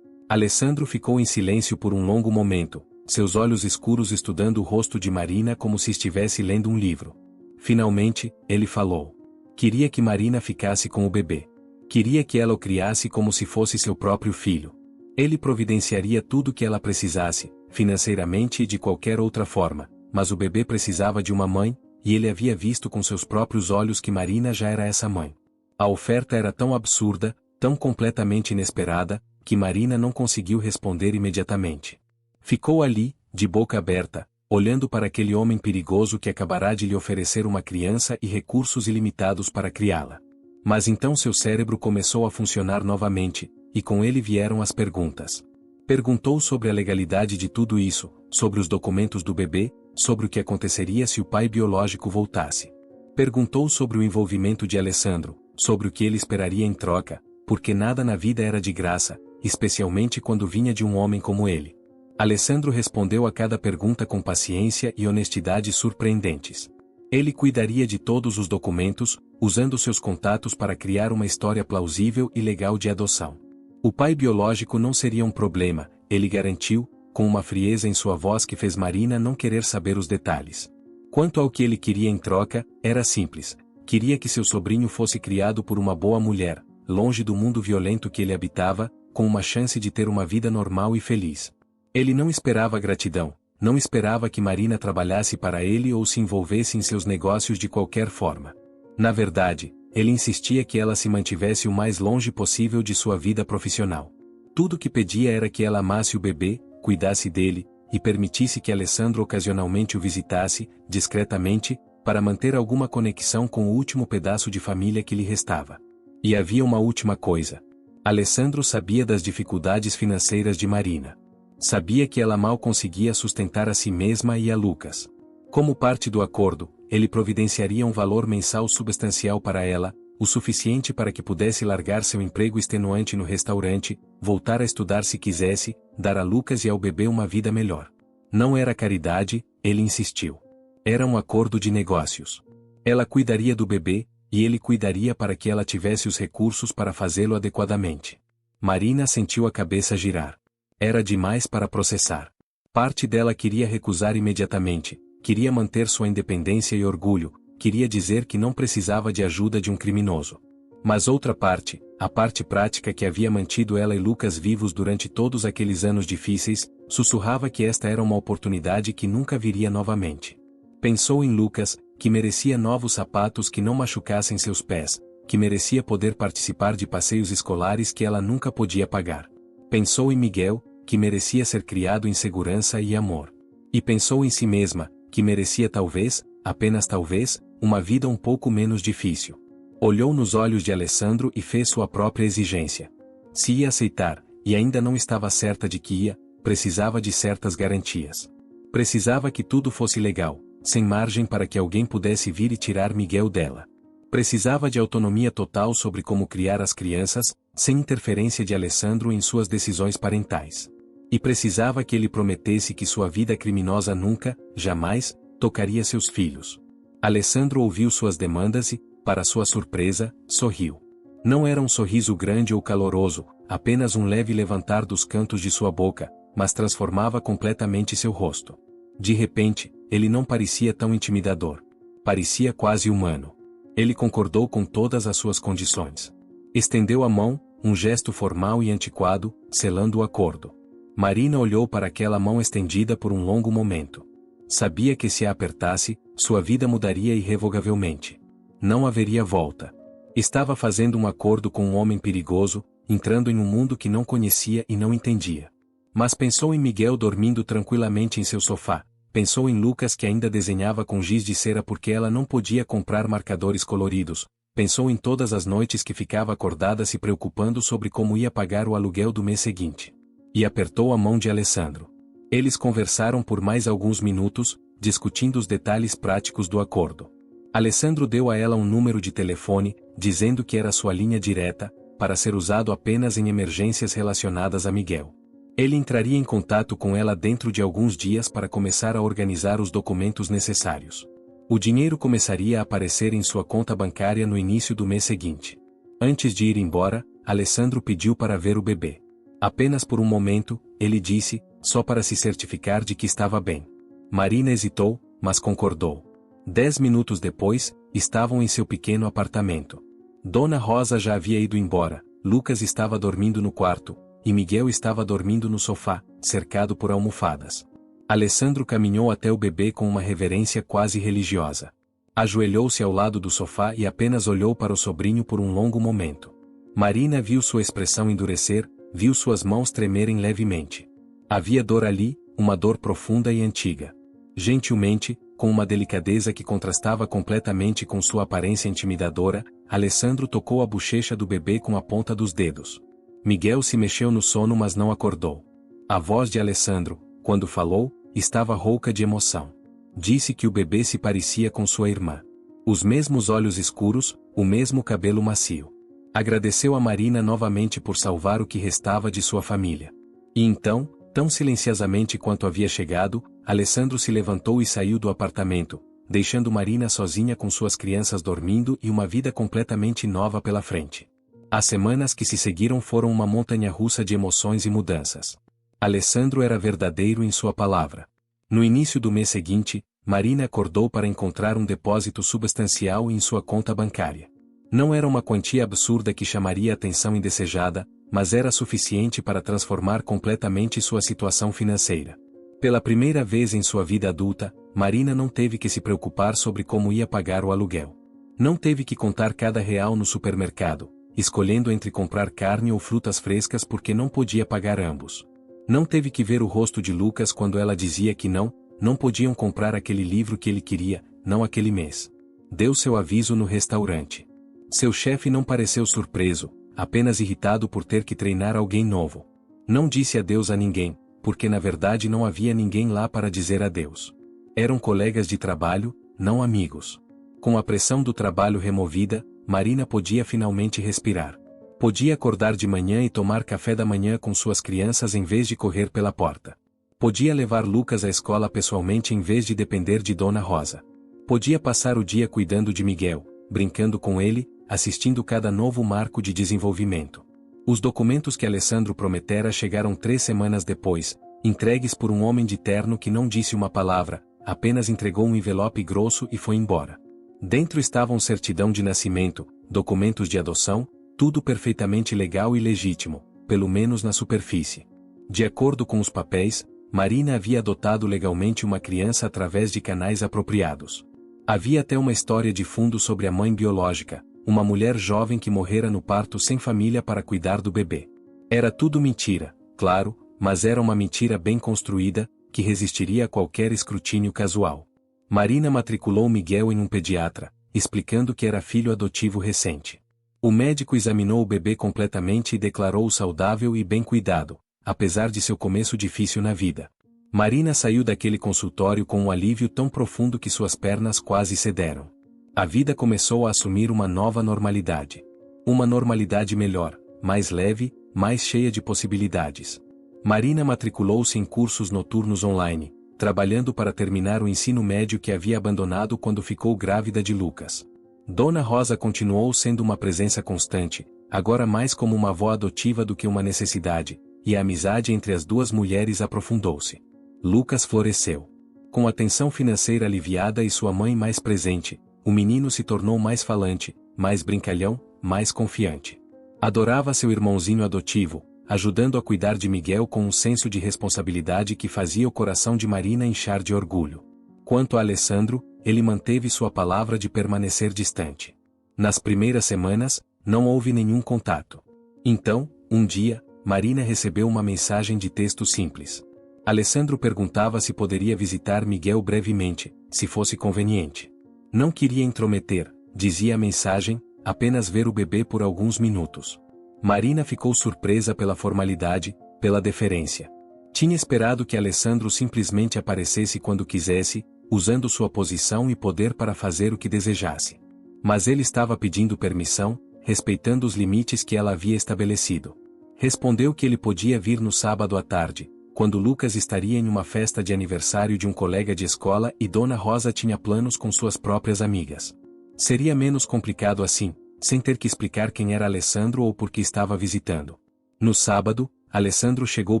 Alessandro ficou em silêncio por um longo momento, seus olhos escuros estudando o rosto de Marina como se estivesse lendo um livro. Finalmente, ele falou. Queria que Marina ficasse com o bebê. Queria que ela o criasse como se fosse seu próprio filho. Ele providenciaria tudo o que ela precisasse, financeiramente e de qualquer outra forma, mas o bebê precisava de uma mãe, e ele havia visto com seus próprios olhos que Marina já era essa mãe. A oferta era tão absurda, tão completamente inesperada, que Marina não conseguiu responder imediatamente. Ficou ali, de boca aberta, olhando para aquele homem perigoso que acabará de lhe oferecer uma criança e recursos ilimitados para criá-la. Mas então seu cérebro começou a funcionar novamente, e com ele vieram as perguntas. Perguntou sobre a legalidade de tudo isso, sobre os documentos do bebê, sobre o que aconteceria se o pai biológico voltasse. Perguntou sobre o envolvimento de Alessandro, sobre o que ele esperaria em troca, porque nada na vida era de graça, especialmente quando vinha de um homem como ele. Alessandro respondeu a cada pergunta com paciência e honestidade surpreendentes. Ele cuidaria de todos os documentos, usando seus contatos para criar uma história plausível e legal de adoção. O pai biológico não seria um problema, ele garantiu, com uma frieza em sua voz que fez Marina não querer saber os detalhes. Quanto ao que ele queria em troca, era simples. Queria que seu sobrinho fosse criado por uma boa mulher, longe do mundo violento que ele habitava, com uma chance de ter uma vida normal e feliz. Ele não esperava gratidão, não esperava que Marina trabalhasse para ele ou se envolvesse em seus negócios de qualquer forma. Na verdade, ele insistia que ela se mantivesse o mais longe possível de sua vida profissional. Tudo que pedia era que ela amasse o bebê, cuidasse dele, e permitisse que Alessandro ocasionalmente o visitasse, discretamente, para manter alguma conexão com o último pedaço de família que lhe restava. E havia uma última coisa. Alessandro sabia das dificuldades financeiras de Marina. Sabia que ela mal conseguia sustentar a si mesma e a Lucas. Como parte do acordo, ele providenciaria um valor mensal substancial para ela, o suficiente para que pudesse largar seu emprego extenuante no restaurante, voltar a estudar se quisesse, dar a Lucas e ao bebê uma vida melhor. Não era caridade, ele insistiu. Era um acordo de negócios. Ela cuidaria do bebê, e ele cuidaria para que ela tivesse os recursos para fazê-lo adequadamente. Marina sentiu a cabeça girar. Era demais para processar. Parte dela queria recusar imediatamente, queria manter sua independência e orgulho, queria dizer que não precisava de ajuda de um criminoso. Mas outra parte, a parte prática que havia mantido ela e Lucas vivos durante todos aqueles anos difíceis, sussurrava que esta era uma oportunidade que nunca viria novamente. Pensou em Lucas, que merecia novos sapatos que não machucassem seus pés, que merecia poder participar de passeios escolares que ela nunca podia pagar. Pensou em Miguel, que merecia ser criado em segurança e amor. E pensou em si mesma, que merecia talvez, apenas talvez, uma vida um pouco menos difícil. Olhou nos olhos de Alessandro e fez sua própria exigência. Se ia aceitar, e ainda não estava certa de que ia, precisava de certas garantias. Precisava que tudo fosse legal, sem margem para que alguém pudesse vir e tirar Miguel dela. Precisava de autonomia total sobre como criar as crianças, sem interferência de Alessandro em suas decisões parentais. E precisava que ele prometesse que sua vida criminosa nunca, jamais, tocaria seus filhos. Alessandro ouviu suas demandas e, para sua surpresa, sorriu. Não era um sorriso grande ou caloroso, apenas um leve levantar dos cantos de sua boca, mas transformava completamente seu rosto. De repente, ele não parecia tão intimidador. Parecia quase humano. Ele concordou com todas as suas condições. Estendeu a mão, um gesto formal e antiquado, selando o acordo. Marina olhou para aquela mão estendida por um longo momento. Sabia que se a apertasse, sua vida mudaria irrevogavelmente. Não haveria volta. Estava fazendo um acordo com um homem perigoso, entrando em um mundo que não conhecia e não entendia. Mas pensou em Miguel dormindo tranquilamente em seu sofá. Pensou em Lucas que ainda desenhava com giz de cera porque ela não podia comprar marcadores coloridos. Pensou em todas as noites que ficava acordada se preocupando sobre como ia pagar o aluguel do mês seguinte. E apertou a mão de Alessandro. Eles conversaram por mais alguns minutos, discutindo os detalhes práticos do acordo. Alessandro deu a ela um número de telefone, dizendo que era sua linha direta, para ser usado apenas em emergências relacionadas a Miguel. Ele entraria em contato com ela dentro de alguns dias para começar a organizar os documentos necessários. O dinheiro começaria a aparecer em sua conta bancária no início do mês seguinte. Antes de ir embora, Alessandro pediu para ver o bebê. Apenas por um momento, ele disse, só para se certificar de que estava bem. Marina hesitou, mas concordou. 10 minutos depois, estavam em seu pequeno apartamento. Dona Rosa já havia ido embora, Lucas estava dormindo no quarto, e Miguel estava dormindo no sofá, cercado por almofadas. Alessandro caminhou até o bebê com uma reverência quase religiosa. Ajoelhou-se ao lado do sofá e apenas olhou para o sobrinho por um longo momento. Marina viu sua expressão endurecer, viu suas mãos tremerem levemente. Havia dor ali, uma dor profunda e antiga. Gentilmente, com uma delicadeza que contrastava completamente com sua aparência intimidadora, Alessandro tocou a bochecha do bebê com a ponta dos dedos. Miguel se mexeu no sono mas não acordou. A voz de Alessandro, quando falou, estava rouca de emoção. Disse que o bebê se parecia com sua irmã. Os mesmos olhos escuros, o mesmo cabelo macio. Agradeceu a Marina novamente por salvar o que restava de sua família. E então, tão silenciosamente quanto havia chegado, Alessandro se levantou e saiu do apartamento, deixando Marina sozinha com suas crianças dormindo e uma vida completamente nova pela frente. As semanas que se seguiram foram uma montanha-russa de emoções e mudanças. Alessandro era verdadeiro em sua palavra. No início do mês seguinte, Marina acordou para encontrar um depósito substancial em sua conta bancária. Não era uma quantia absurda que chamaria a atenção indesejada, mas era suficiente para transformar completamente sua situação financeira. Pela primeira vez em sua vida adulta, Marina não teve que se preocupar sobre como ia pagar o aluguel. Não teve que contar cada real no supermercado, escolhendo entre comprar carne ou frutas frescas porque não podia pagar ambos. Não teve que ver o rosto de Lucas quando ela dizia que não podiam comprar aquele livro que ele queria, não aquele mês. Deu seu aviso no restaurante. Seu chefe não pareceu surpreso, apenas irritado por ter que treinar alguém novo. Não disse adeus a ninguém, porque na verdade não havia ninguém lá para dizer adeus. Eram colegas de trabalho, não amigos. Com a pressão do trabalho removida, Marina podia finalmente respirar. Podia acordar de manhã e tomar café da manhã com suas crianças em vez de correr pela porta. Podia levar Lucas à escola pessoalmente em vez de depender de Dona Rosa. Podia passar o dia cuidando de Miguel, brincando com ele, assistindo cada novo marco de desenvolvimento. Os documentos que Alessandro prometera chegaram 3 semanas depois, entregues por um homem de terno que não disse uma palavra, apenas entregou um envelope grosso e foi embora. Dentro estavam certidão de nascimento, documentos de adoção, tudo perfeitamente legal e legítimo, pelo menos na superfície. De acordo com os papéis, Marina havia adotado legalmente uma criança através de canais apropriados. Havia até uma história de fundo sobre a mãe biológica, uma mulher jovem que morrera no parto sem família para cuidar do bebê. Era tudo mentira, claro, mas era uma mentira bem construída, que resistiria a qualquer escrutínio casual. Marina matriculou Miguel em um pediatra, explicando que era filho adotivo recente. O médico examinou o bebê completamente e declarou-o saudável e bem cuidado, apesar de seu começo difícil na vida. Marina saiu daquele consultório com um alívio tão profundo que suas pernas quase cederam. A vida começou a assumir uma nova normalidade. Uma normalidade melhor, mais leve, mais cheia de possibilidades. Marina matriculou-se em cursos noturnos online, trabalhando para terminar o ensino médio que havia abandonado quando ficou grávida de Lucas. Dona Rosa continuou sendo uma presença constante, agora mais como uma avó adotiva do que uma necessidade, e a amizade entre as duas mulheres aprofundou-se. Lucas floresceu. Com a tensão financeira aliviada e sua mãe mais presente, o menino se tornou mais falante, mais brincalhão, mais confiante. Adorava seu irmãozinho adotivo, ajudando a cuidar de Miguel com um senso de responsabilidade que fazia o coração de Marina inchar de orgulho. Quanto a Alessandro, ele manteve sua palavra de permanecer distante. Nas primeiras semanas, não houve nenhum contato. Então, um dia, Marina recebeu uma mensagem de texto simples. Alessandro perguntava se poderia visitar Miguel brevemente, se fosse conveniente. Não queria intrometer, dizia a mensagem, apenas ver o bebê por alguns minutos. Marina ficou surpresa pela formalidade, pela deferência. Tinha esperado que Alessandro simplesmente aparecesse quando quisesse, usando sua posição e poder para fazer o que desejasse. Mas ele estava pedindo permissão, respeitando os limites que ela havia estabelecido. Respondeu que ele podia vir no sábado à tarde, quando Lucas estaria em uma festa de aniversário de um colega de escola e Dona Rosa tinha planos com suas próprias amigas. Seria menos complicado assim, sem ter que explicar quem era Alessandro ou por que estava visitando. No sábado, Alessandro chegou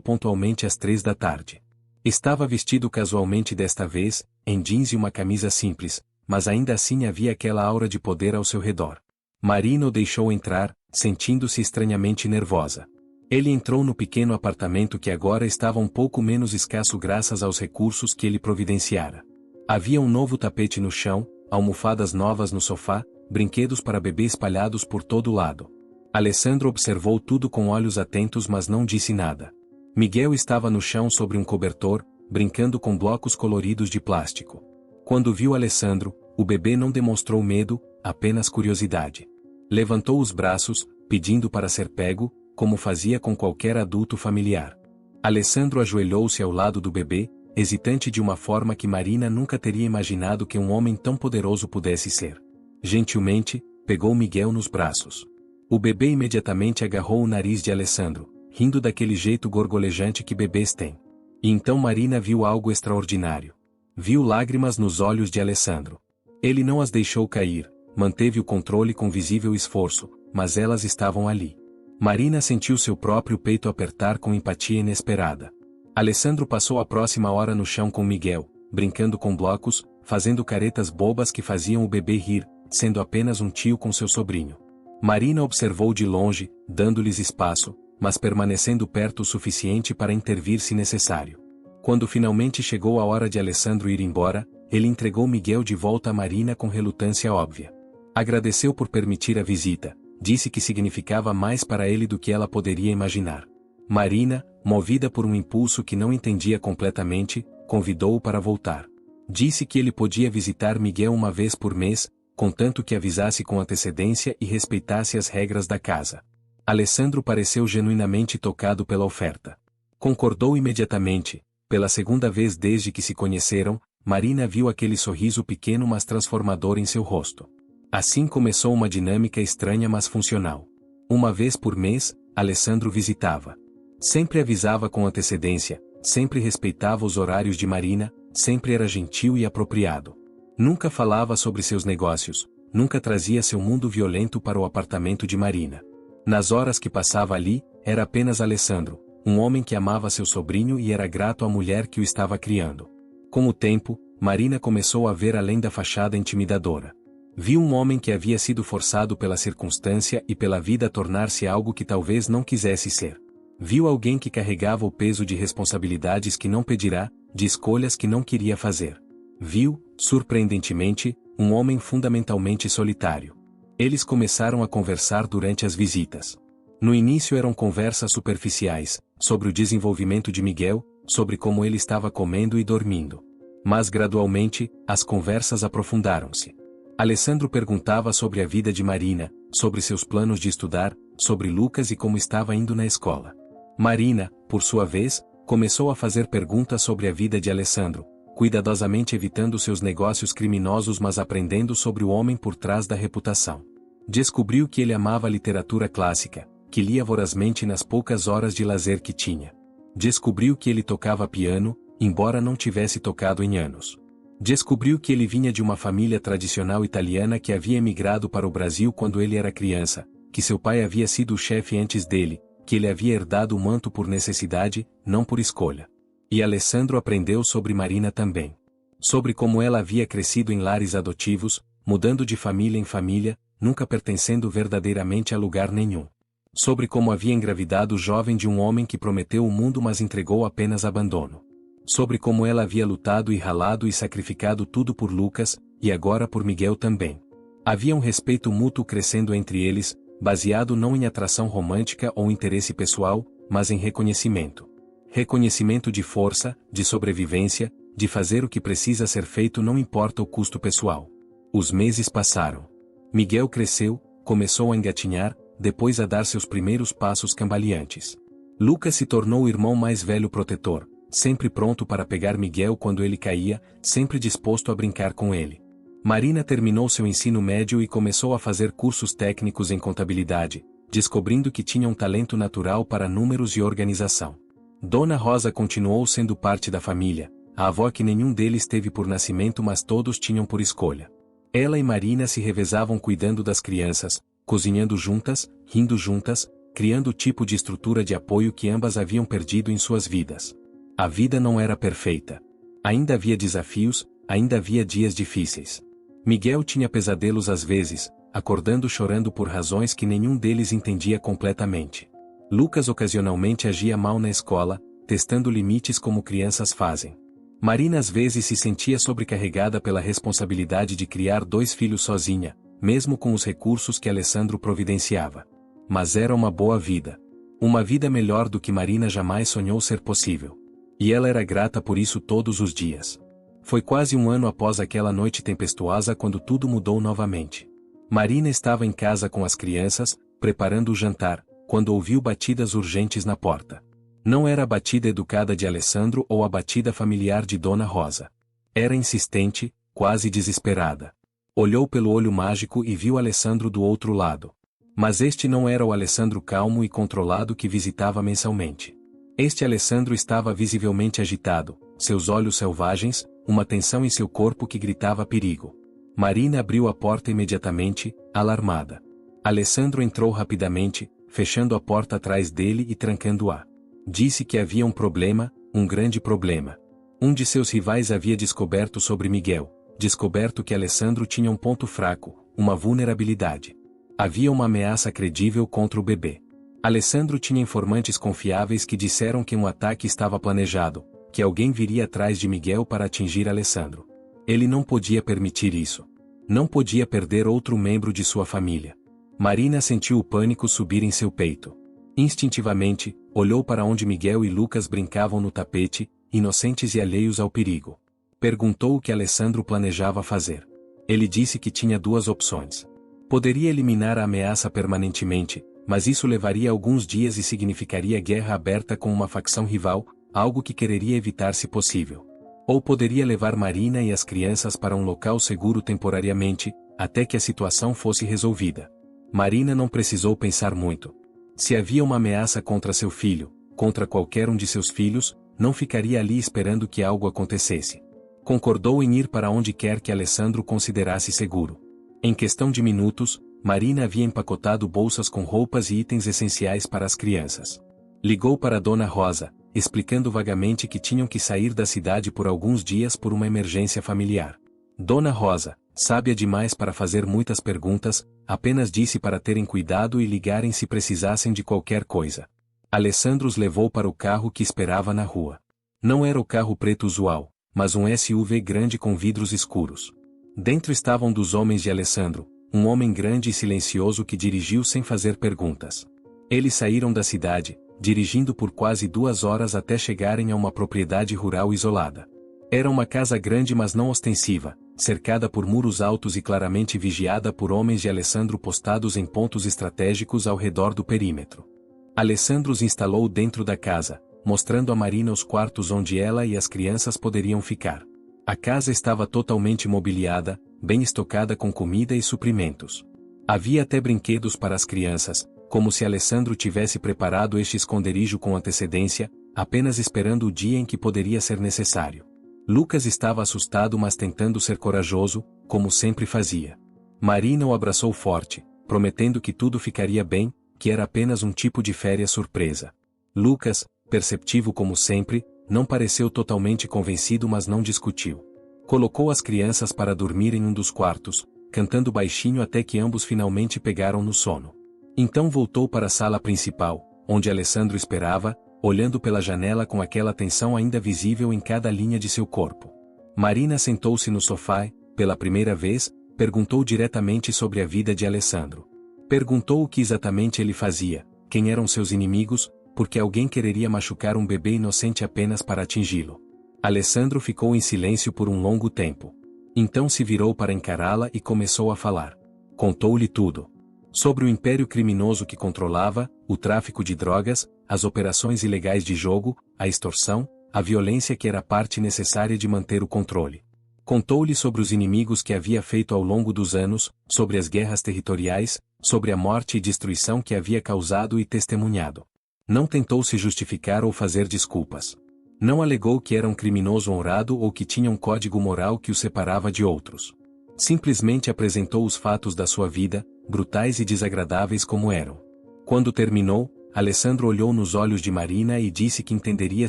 pontualmente às 3 da tarde. Estava vestido casualmente desta vez, em jeans e uma camisa simples, mas ainda assim havia aquela aura de poder ao seu redor. Marina o deixou entrar, sentindo-se estranhamente nervosa. Ele entrou no pequeno apartamento que agora estava um pouco menos escasso graças aos recursos que ele providenciara. Havia um novo tapete no chão, almofadas novas no sofá, brinquedos para bebê espalhados por todo lado. Alessandro observou tudo com olhos atentos mas não disse nada. Miguel estava no chão sobre um cobertor, brincando com blocos coloridos de plástico. Quando viu Alessandro, o bebê não demonstrou medo, apenas curiosidade. Levantou os braços, pedindo para ser pego, como fazia com qualquer adulto familiar. Alessandro ajoelhou-se ao lado do bebê, hesitante de uma forma que Marina nunca teria imaginado que um homem tão poderoso pudesse ser. Gentilmente, pegou Miguel nos braços. O bebê imediatamente agarrou o nariz de Alessandro, rindo daquele jeito gorgolejante que bebês têm. E então Marina viu algo extraordinário. Viu lágrimas nos olhos de Alessandro. Ele não as deixou cair, manteve o controle com visível esforço, mas elas estavam ali. Marina sentiu seu próprio peito apertar com empatia inesperada. Alessandro passou a próxima hora no chão com Miguel, brincando com blocos, fazendo caretas bobas que faziam o bebê rir, sendo apenas um tio com seu sobrinho. Marina observou de longe, dando-lhes espaço, mas permanecendo perto o suficiente para intervir se necessário. Quando finalmente chegou a hora de Alessandro ir embora, ele entregou Miguel de volta a Marina com relutância óbvia. Agradeceu por permitir a visita, disse que significava mais para ele do que ela poderia imaginar. Marina, movida por um impulso que não entendia completamente, convidou-o para voltar. Disse que ele podia visitar Miguel uma vez por mês, contanto que avisasse com antecedência e respeitasse as regras da casa. Alessandro pareceu genuinamente tocado pela oferta. Concordou imediatamente. Pela segunda vez desde que se conheceram, Marina viu aquele sorriso pequeno mas transformador em seu rosto. Assim começou uma dinâmica estranha mas funcional. Uma vez por mês, Alessandro visitava. Sempre avisava com antecedência, sempre respeitava os horários de Marina, sempre era gentil e apropriado. Nunca falava sobre seus negócios, nunca trazia seu mundo violento para o apartamento de Marina. Nas horas que passava ali, era apenas Alessandro, um homem que amava seu sobrinho e era grato à mulher que o estava criando. Com o tempo, Marina começou a ver além da fachada intimidadora. Viu um homem que havia sido forçado pela circunstância e pela vida a tornar-se algo que talvez não quisesse ser. Viu alguém que carregava o peso de responsabilidades que não pedirá, de escolhas que não queria fazer. Viu, surpreendentemente, um homem fundamentalmente solitário. Eles começaram a conversar durante as visitas. No início eram conversas superficiais, sobre o desenvolvimento de Miguel, sobre como ele estava comendo e dormindo. Mas gradualmente, as conversas aprofundaram-se. Alessandro perguntava sobre a vida de Marina, sobre seus planos de estudar, sobre Lucas e como estava indo na escola. Marina, por sua vez, começou a fazer perguntas sobre a vida de Alessandro, cuidadosamente evitando seus negócios criminosos mas aprendendo sobre o homem por trás da reputação. Descobriu que ele amava a literatura clássica, que lia vorazmente nas poucas horas de lazer que tinha. Descobriu que ele tocava piano, embora não tivesse tocado em anos. Descobriu que ele vinha de uma família tradicional italiana que havia emigrado para o Brasil quando ele era criança, que seu pai havia sido o chefe antes dele, que ele havia herdado o manto por necessidade, não por escolha. E Alessandro aprendeu sobre Marina também. Sobre como ela havia crescido em lares adotivos, mudando de família em família, nunca pertencendo verdadeiramente a lugar nenhum. Sobre como havia engravidado jovem de um homem que prometeu o mundo mas entregou apenas abandono. Sobre como ela havia lutado e ralado e sacrificado tudo por Lucas, e agora por Miguel também. Havia um respeito mútuo crescendo entre eles, baseado não em atração romântica ou interesse pessoal, mas em reconhecimento. Reconhecimento de força, de sobrevivência, de fazer o que precisa ser feito não importa o custo pessoal. Os meses passaram. Miguel cresceu, começou a engatinhar, depois a dar seus primeiros passos cambaleantes. Lucas se tornou o irmão mais velho protetor, sempre pronto para pegar Miguel quando ele caía, sempre disposto a brincar com ele. Marina terminou seu ensino médio e começou a fazer cursos técnicos em contabilidade, descobrindo que tinha um talento natural para números e organização. Dona Rosa continuou sendo parte da família, a avó que nenhum deles teve por nascimento mas todos tinham por escolha. Ela e Marina se revezavam cuidando das crianças, cozinhando juntas, rindo juntas, criando o tipo de estrutura de apoio que ambas haviam perdido em suas vidas. A vida não era perfeita. Ainda havia desafios, ainda havia dias difíceis. Miguel tinha pesadelos às vezes, acordando chorando por razões que nenhum deles entendia completamente. Lucas ocasionalmente agia mal na escola, testando limites como crianças fazem. Marina às vezes se sentia sobrecarregada pela responsabilidade de criar 2 filhos sozinha, mesmo com os recursos que Alessandro providenciava. Mas era uma boa vida. Uma vida melhor do que Marina jamais sonhou ser possível. E ela era grata por isso todos os dias. Foi quase um ano após aquela noite tempestuosa quando tudo mudou novamente. Marina estava em casa com as crianças, preparando o jantar, quando ouviu batidas urgentes na porta. Não era a batida educada de Alessandro ou a batida familiar de Dona Rosa. Era insistente, quase desesperada. Olhou pelo olho mágico e viu Alessandro do outro lado. Mas este não era o Alessandro calmo e controlado que visitava mensalmente. Este Alessandro estava visivelmente agitado, seus olhos selvagens, uma tensão em seu corpo que gritava perigo. Marina abriu a porta imediatamente, alarmada. Alessandro entrou rapidamente, fechando a porta atrás dele e trancando-a. Disse que havia um problema, um grande problema. Um de seus rivais havia descoberto sobre Miguel, descoberto que Alessandro tinha um ponto fraco, uma vulnerabilidade. Havia uma ameaça credível contra o bebê. Alessandro tinha informantes confiáveis que disseram que um ataque estava planejado, que alguém viria atrás de Miguel para atingir Alessandro. Ele não podia permitir isso. Não podia perder outro membro de sua família. Marina sentiu o pânico subir em seu peito. Instintivamente, olhou para onde Miguel e Lucas brincavam no tapete, inocentes e alheios ao perigo. Perguntou o que Alessandro planejava fazer. Ele disse que tinha duas opções. Poderia eliminar a ameaça permanentemente, mas isso levaria alguns dias e significaria guerra aberta com uma facção rival, algo que quereria evitar se possível. Ou poderia levar Marina e as crianças para um local seguro temporariamente, até que a situação fosse resolvida. Marina não precisou pensar muito. Se havia uma ameaça contra seu filho, contra qualquer um de seus filhos, não ficaria ali esperando que algo acontecesse. Concordou em ir para onde quer que Alessandro considerasse seguro. Em questão de minutos, Marina havia empacotado bolsas com roupas e itens essenciais para as crianças. Ligou para Dona Rosa, explicando vagamente que tinham que sair da cidade por alguns dias por uma emergência familiar. Dona Rosa, sábia demais para fazer muitas perguntas, apenas disse para terem cuidado e ligarem se precisassem de qualquer coisa. Alessandro os levou para o carro que esperava na rua. Não era o carro preto usual, mas um SUV grande com vidros escuros. Dentro estavam dos homens de Alessandro, um homem grande e silencioso que dirigiu sem fazer perguntas. Eles saíram da cidade, dirigindo por quase 2 horas até chegarem a uma propriedade rural isolada. Era uma casa grande mas não ostensiva, cercada por muros altos e claramente vigiada por homens de Alessandro postados em pontos estratégicos ao redor do perímetro. Alessandro os instalou dentro da casa, mostrando a Marina os quartos onde ela e as crianças poderiam ficar. A casa estava totalmente mobiliada, bem estocada com comida e suprimentos. Havia até brinquedos para as crianças, como se Alessandro tivesse preparado este esconderijo com antecedência, apenas esperando o dia em que poderia ser necessário. Lucas estava assustado mas tentando ser corajoso, como sempre fazia. Marina o abraçou forte, prometendo que tudo ficaria bem, que era apenas um tipo de férias surpresa. Lucas, perceptivo como sempre, não pareceu totalmente convencido mas não discutiu. Colocou as crianças para dormir em um dos quartos, cantando baixinho até que ambos finalmente pegaram no sono. Então voltou para a sala principal, onde Alessandro esperava, olhando pela janela com aquela tensão ainda visível em cada linha de seu corpo. Marina sentou-se no sofá e, pela primeira vez, perguntou diretamente sobre a vida de Alessandro. Perguntou o que exatamente ele fazia, quem eram seus inimigos, porque alguém quereria machucar um bebê inocente apenas para atingi-lo. Alessandro ficou em silêncio por um longo tempo. Então se virou para encará-la e começou a falar. Contou-lhe tudo. Sobre o império criminoso que controlava, o tráfico de drogas, as operações ilegais de jogo, a extorsão, a violência que era parte necessária de manter o controle. Contou-lhe sobre os inimigos que havia feito ao longo dos anos, sobre as guerras territoriais, sobre a morte e destruição que havia causado e testemunhado. Não tentou se justificar ou fazer desculpas. Não alegou que era um criminoso honrado ou que tinha um código moral que o separava de outros. Simplesmente apresentou os fatos da sua vida, brutais e desagradáveis como eram. Quando terminou, Alessandro olhou nos olhos de Marina e disse que entenderia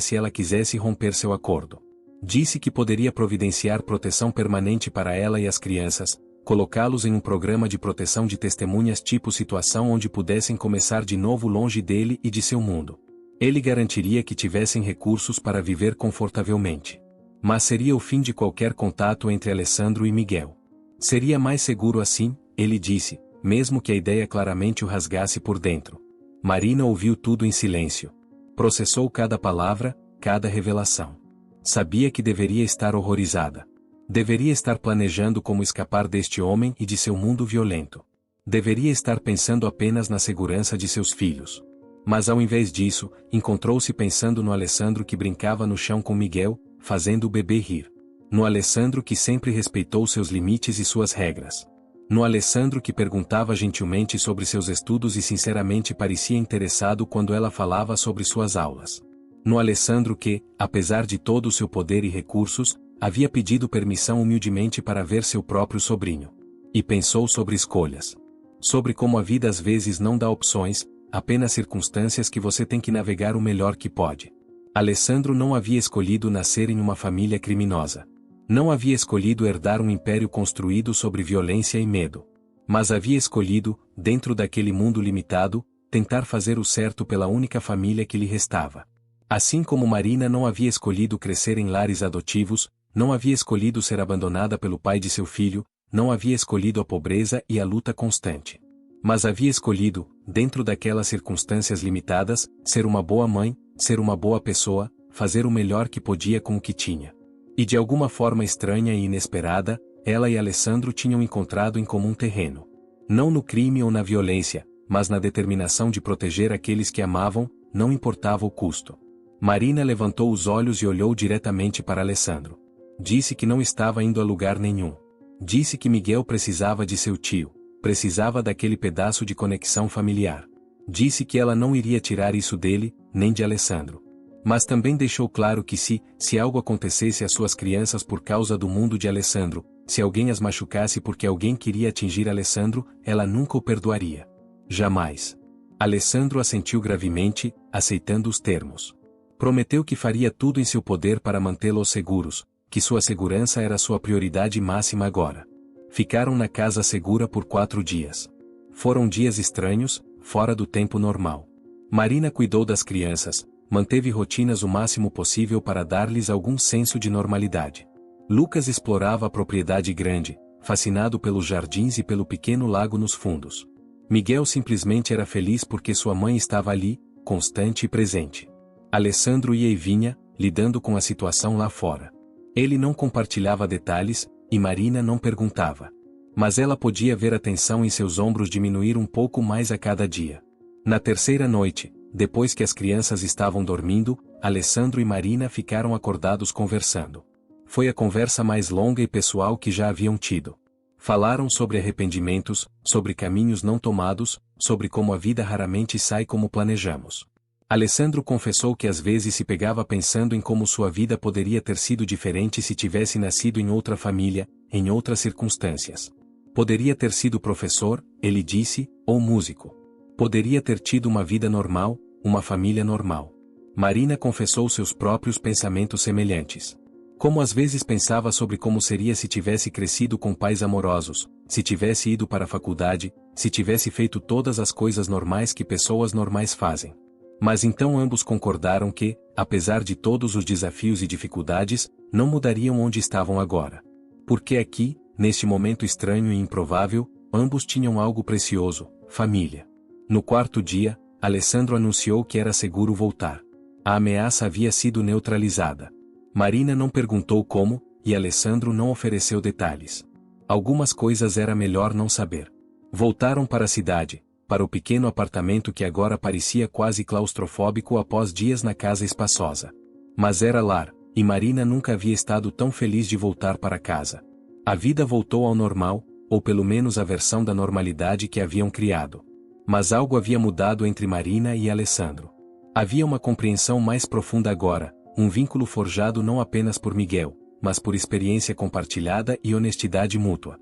se ela quisesse romper seu acordo. Disse que poderia providenciar proteção permanente para ela e as crianças, colocá-los em um programa de proteção de testemunhas tipo situação onde pudessem começar de novo longe dele e de seu mundo. Ele garantiria que tivessem recursos para viver confortavelmente. Mas seria o fim de qualquer contato entre Alessandro e Miguel. Seria mais seguro assim, ele disse, mesmo que a ideia claramente o rasgasse por dentro. Marina ouviu tudo em silêncio. Processou cada palavra, cada revelação. Sabia que deveria estar horrorizada. Deveria estar planejando como escapar deste homem e de seu mundo violento. Deveria estar pensando apenas na segurança de seus filhos. Mas ao invés disso, encontrou-se pensando no Alessandro que brincava no chão com Miguel, fazendo o bebê rir. No Alessandro que sempre respeitou seus limites e suas regras. No Alessandro que perguntava gentilmente sobre seus estudos e sinceramente parecia interessado quando ela falava sobre suas aulas. No Alessandro que, apesar de todo o seu poder e recursos, havia pedido permissão humildemente para ver seu próprio sobrinho. E pensou sobre escolhas. Sobre como a vida às vezes não dá opções, apenas circunstâncias que você tem que navegar o melhor que pode. Alessandro não havia escolhido nascer em uma família criminosa. Não havia escolhido herdar um império construído sobre violência e medo. Mas havia escolhido, dentro daquele mundo limitado, tentar fazer o certo pela única família que lhe restava. Assim como Marina não havia escolhido crescer em lares adotivos, não havia escolhido ser abandonada pelo pai de seu filho, não havia escolhido a pobreza e a luta constante. Mas havia escolhido, dentro daquelas circunstâncias limitadas, ser uma boa mãe, ser uma boa pessoa, fazer o melhor que podia com o que tinha. E de alguma forma estranha e inesperada, ela e Alessandro tinham encontrado em comum terreno. Não no crime ou na violência, mas na determinação de proteger aqueles que amavam, não importava o custo. Marina levantou os olhos e olhou diretamente para Alessandro. Disse que não estava indo a lugar nenhum. Disse que Miguel precisava de seu tio, precisava daquele pedaço de conexão familiar. Disse que ela não iria tirar isso dele, nem de Alessandro. Mas também deixou claro que se algo acontecesse às suas crianças por causa do mundo de Alessandro, se alguém as machucasse porque alguém queria atingir Alessandro, ela nunca o perdoaria. Jamais. Alessandro assentiu gravemente, aceitando os termos. Prometeu que faria tudo em seu poder para mantê-los seguros, que sua segurança era sua prioridade máxima agora. Ficaram na casa segura por 4 dias. Foram dias estranhos, fora do tempo normal. Marina cuidou das crianças, manteve rotinas o máximo possível para dar-lhes algum senso de normalidade. Lucas explorava a propriedade grande, fascinado pelos jardins e pelo pequeno lago nos fundos. Miguel simplesmente era feliz porque sua mãe estava ali, constante e presente. Alessandro ia e vinha, lidando com a situação lá fora. Ele não compartilhava detalhes, e Marina não perguntava. Mas ela podia ver a tensão em seus ombros diminuir um pouco mais a cada dia. Na terceira noite, depois que as crianças estavam dormindo, Alessandro e Marina ficaram acordados conversando. Foi a conversa mais longa e pessoal que já haviam tido. Falaram sobre arrependimentos, sobre caminhos não tomados, sobre como a vida raramente sai como planejamos. Alessandro confessou que às vezes se pegava pensando em como sua vida poderia ter sido diferente se tivesse nascido em outra família, em outras circunstâncias. Poderia ter sido professor, ele disse, ou músico. Poderia ter tido uma vida normal, uma família normal. Marina confessou seus próprios pensamentos semelhantes. Como às vezes pensava sobre como seria se tivesse crescido com pais amorosos, se tivesse ido para a faculdade, se tivesse feito todas as coisas normais que pessoas normais fazem. Mas então ambos concordaram que, apesar de todos os desafios e dificuldades, não mudariam onde estavam agora. Porque aqui, neste momento estranho e improvável, ambos tinham algo precioso, família. No quarto dia, Alessandro anunciou que era seguro voltar. A ameaça havia sido neutralizada. Marina não perguntou como, e Alessandro não ofereceu detalhes. Algumas coisas era melhor não saber. Voltaram para a cidade, para o pequeno apartamento que agora parecia quase claustrofóbico após dias na casa espaçosa. Mas era lar, e Marina nunca havia estado tão feliz de voltar para casa. A vida voltou ao normal, ou pelo menos a versão da normalidade que haviam criado. Mas algo havia mudado entre Marina e Alessandro. Havia uma compreensão mais profunda agora, um vínculo forjado não apenas por Miguel, mas por experiência compartilhada e honestidade mútua.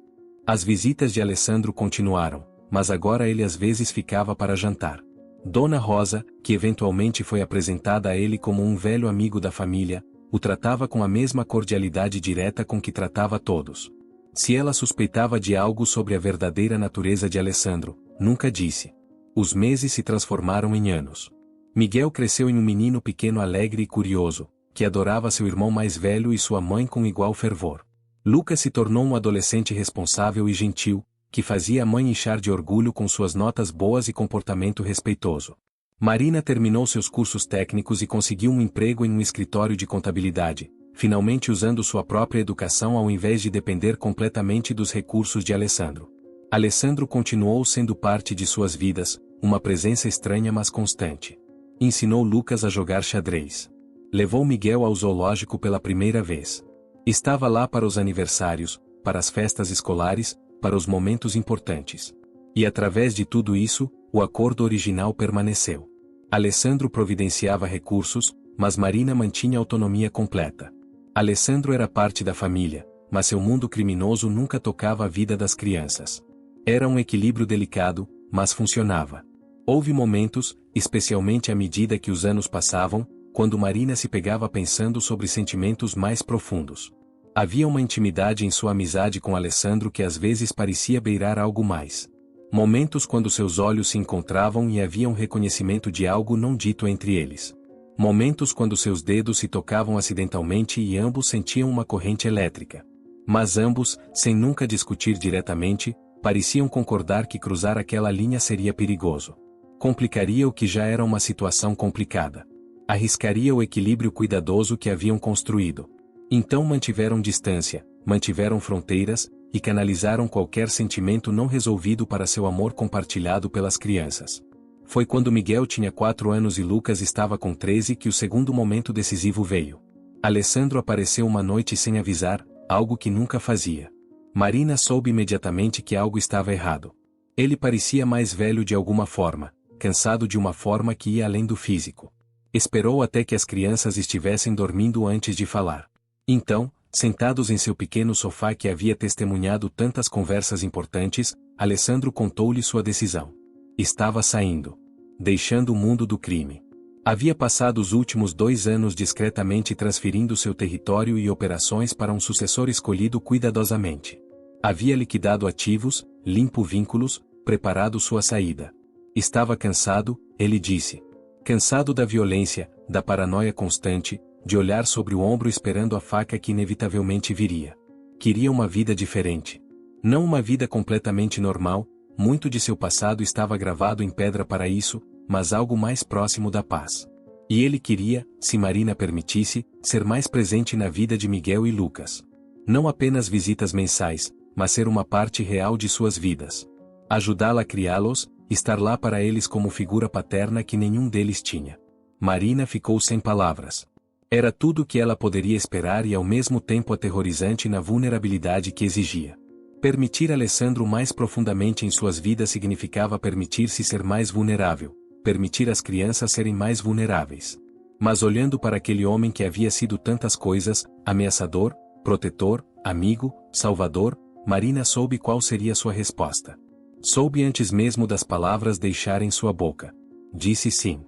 As visitas de Alessandro continuaram, mas agora ele às vezes ficava para jantar. Dona Rosa, que eventualmente foi apresentada a ele como um velho amigo da família, o tratava com a mesma cordialidade direta com que tratava todos. Se ela suspeitava de algo sobre a verdadeira natureza de Alessandro, nunca disse. Os meses se transformaram em anos. Miguel cresceu em um menino pequeno alegre e curioso, que adorava seu irmão mais velho e sua mãe com igual fervor. Lucas se tornou um adolescente responsável e gentil, que fazia a mãe inchar de orgulho com suas notas boas e comportamento respeitoso. Marina terminou seus cursos técnicos e conseguiu um emprego em um escritório de contabilidade, finalmente usando sua própria educação ao invés de depender completamente dos recursos de Alessandro. Alessandro continuou sendo parte de suas vidas, uma presença estranha mas constante. Ensinou Lucas a jogar xadrez. Levou Miguel ao zoológico pela primeira vez. Estava lá para os aniversários, para as festas escolares, para os momentos importantes. E através de tudo isso, o acordo original permaneceu. Alessandro providenciava recursos, mas Marina mantinha autonomia completa. Alessandro era parte da família, mas seu mundo criminoso nunca tocava a vida das crianças. Era um equilíbrio delicado, mas funcionava. Houve momentos, especialmente à medida que os anos passavam, quando Marina se pegava pensando sobre sentimentos mais profundos. Havia uma intimidade em sua amizade com Alessandro que às vezes parecia beirar algo mais. Momentos quando seus olhos se encontravam e havia um reconhecimento de algo não dito entre eles. Momentos quando seus dedos se tocavam acidentalmente e ambos sentiam uma corrente elétrica. Mas ambos, sem nunca discutir diretamente, pareciam concordar que cruzar aquela linha seria perigoso. Complicaria o que já era uma situação complicada. Arriscaria o equilíbrio cuidadoso que haviam construído. Então mantiveram distância, mantiveram fronteiras, e canalizaram qualquer sentimento não resolvido para seu amor compartilhado pelas crianças. Foi quando Miguel tinha 4 anos e Lucas estava com 13 que o segundo momento decisivo veio. Alessandro apareceu uma noite sem avisar, algo que nunca fazia. Marina soube imediatamente que algo estava errado. Ele parecia mais velho de alguma forma, cansado de uma forma que ia além do físico. Esperou até que as crianças estivessem dormindo antes de falar. Então, sentados em seu pequeno sofá que havia testemunhado tantas conversas importantes, Alessandro contou-lhe sua decisão. Estava saindo. Deixando o mundo do crime. Havia passado os últimos 2 anos discretamente transferindo seu território e operações para um sucessor escolhido cuidadosamente. Havia liquidado ativos, limpo vínculos, preparado sua saída. Estava cansado, ele disse. Cansado da violência, da paranoia constante, de olhar sobre o ombro esperando a faca que inevitavelmente viria. Queria uma vida diferente. Não uma vida completamente normal, muito de seu passado estava gravado em pedra para isso, mas algo mais próximo da paz. E ele queria, se Marina permitisse, ser mais presente na vida de Miguel e Lucas. Não apenas visitas mensais, mas ser uma parte real de suas vidas. Ajudá-la a criá-los, estar lá para eles como figura paterna que nenhum deles tinha. Marina ficou sem palavras. Era tudo o que ela poderia esperar e ao mesmo tempo aterrorizante na vulnerabilidade que exigia. Permitir Alessandro mais profundamente em suas vidas significava permitir-se ser mais vulnerável, permitir as crianças serem mais vulneráveis. Mas olhando para aquele homem que havia sido tantas coisas, ameaçador, protetor, amigo, salvador, Marina soube qual seria sua resposta. Soube antes mesmo das palavras deixarem sua boca. Disse sim.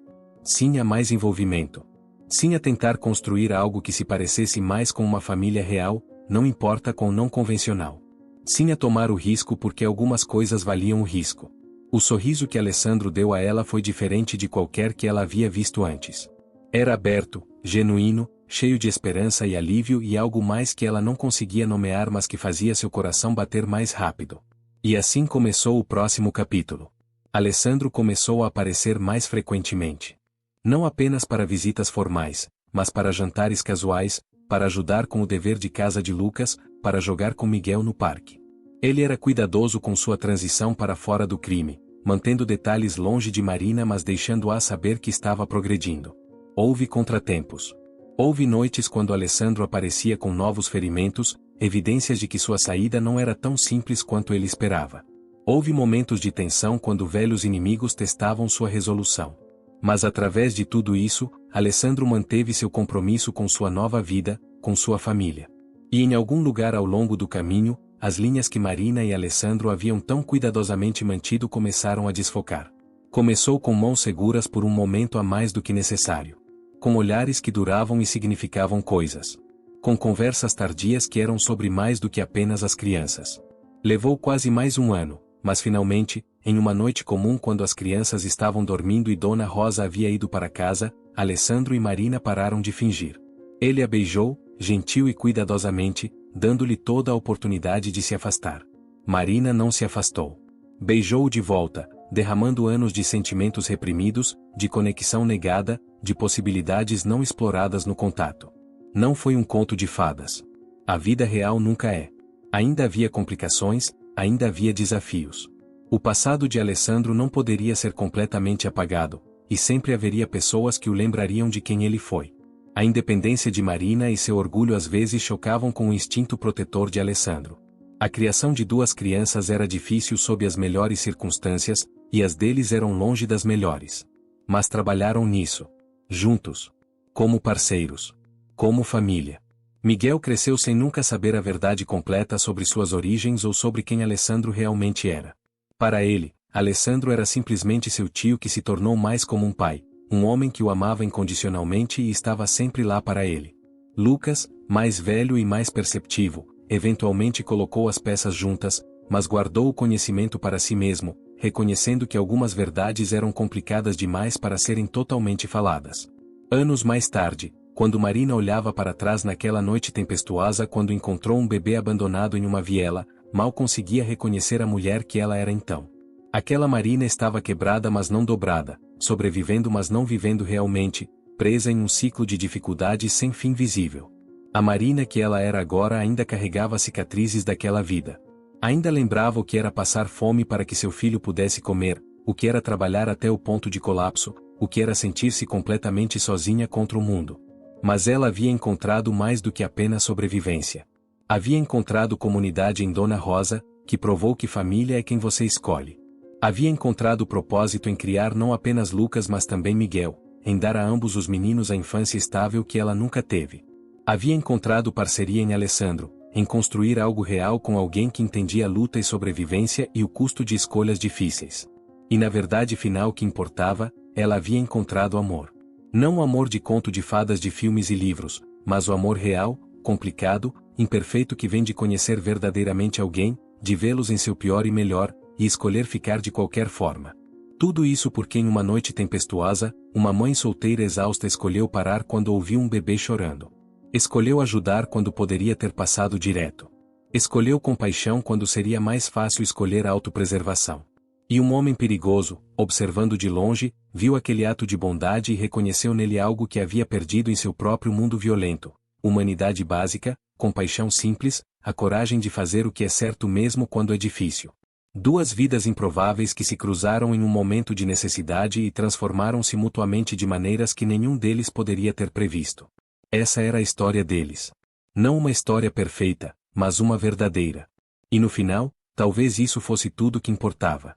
Sim a mais envolvimento. Sim a tentar construir algo que se parecesse mais com uma família real, não importa com não convencional. Sim a tomar o risco porque algumas coisas valiam o risco. O sorriso que Alessandro deu a ela foi diferente de qualquer que ela havia visto antes. Era aberto, genuíno, cheio de esperança e alívio e algo mais que ela não conseguia nomear mas que fazia seu coração bater mais rápido. E assim começou o próximo capítulo. Alessandro começou a aparecer mais frequentemente. Não apenas para visitas formais, mas para jantares casuais, para ajudar com o dever de casa de Lucas, para jogar com Miguel no parque. Ele era cuidadoso com sua transição para fora do crime, mantendo detalhes longe de Marina mas deixando-a saber que estava progredindo. Houve contratempos. Houve noites quando Alessandro aparecia com novos ferimentos, evidências de que sua saída não era tão simples quanto ele esperava. Houve momentos de tensão quando velhos inimigos testavam sua resolução. Mas através de tudo isso, Alessandro manteve seu compromisso com sua nova vida, com sua família. E em algum lugar ao longo do caminho, as linhas que Marina e Alessandro haviam tão cuidadosamente mantido começaram a desfocar. Começou com mãos seguras por um momento a mais do que necessário. Com olhares que duravam e significavam coisas. Com conversas tardias que eram sobre mais do que apenas as crianças. Levou quase mais um ano, mas finalmente, em uma noite comum quando as crianças estavam dormindo e Dona Rosa havia ido para casa, Alessandro e Marina pararam de fingir. Ele a beijou, gentil e cuidadosamente, dando-lhe toda a oportunidade de se afastar. Marina não se afastou. Beijou-o de volta, derramando anos de sentimentos reprimidos, de conexão negada, de possibilidades não exploradas no contato. Não foi um conto de fadas. A vida real nunca é. Ainda havia complicações, ainda havia desafios. O passado de Alessandro não poderia ser completamente apagado, e sempre haveria pessoas que o lembrariam de quem ele foi. A independência de Marina e seu orgulho às vezes chocavam com o instinto protetor de Alessandro. A criação de 2 crianças era difícil sob as melhores circunstâncias, e as deles eram longe das melhores. Mas trabalharam nisso. Juntos. Como parceiros. Como família. Miguel cresceu sem nunca saber a verdade completa sobre suas origens ou sobre quem Alessandro realmente era. Para ele, Alessandro era simplesmente seu tio que se tornou mais como um pai, um homem que o amava incondicionalmente e estava sempre lá para ele. Lucas, mais velho e mais perceptivo, eventualmente colocou as peças juntas, mas guardou o conhecimento para si mesmo, reconhecendo que algumas verdades eram complicadas demais para serem totalmente faladas. Anos mais tarde, Quando Marina olhava para trás naquela noite tempestuosa quando encontrou um bebê abandonado em uma viela, mal conseguia reconhecer a mulher que ela era então. Aquela Marina estava quebrada mas não dobrada, sobrevivendo mas não vivendo realmente, presa em um ciclo de dificuldades sem fim visível. A Marina que ela era agora ainda carregava as cicatrizes daquela vida. Ainda lembrava o que era passar fome para que seu filho pudesse comer, o que era trabalhar até o ponto de colapso, o que era sentir-se completamente sozinha contra o mundo. Mas ela havia encontrado mais do que apenas sobrevivência. Havia encontrado comunidade em Dona Rosa, que provou que família é quem você escolhe. Havia encontrado propósito em criar não apenas Lucas mas também Miguel, em dar a ambos os meninos a infância estável que ela nunca teve. Havia encontrado parceria em Alessandro, em construir algo real com alguém que entendia a luta e sobrevivência e o custo de escolhas difíceis. E na verdade final que importava, ela havia encontrado amor. Não o amor de conto de fadas de filmes e livros, mas o amor real, complicado, imperfeito que vem de conhecer verdadeiramente alguém, de vê-los em seu pior e melhor, e escolher ficar de qualquer forma. Tudo isso porque em uma noite tempestuosa, uma mãe solteira exausta escolheu parar quando ouviu um bebê chorando. Escolheu ajudar quando poderia ter passado direto. Escolheu compaixão quando seria mais fácil escolher a autopreservação. E um homem perigoso, observando de longe, viu aquele ato de bondade e reconheceu nele algo que havia perdido em seu próprio mundo violento: humanidade básica, compaixão simples, a coragem de fazer o que é certo mesmo quando é difícil. Duas vidas improváveis que se cruzaram em um momento de necessidade e transformaram-se mutuamente de maneiras que nenhum deles poderia ter previsto. Essa era a história deles. Não uma história perfeita, mas uma verdadeira. E no final, talvez isso fosse tudo que importava.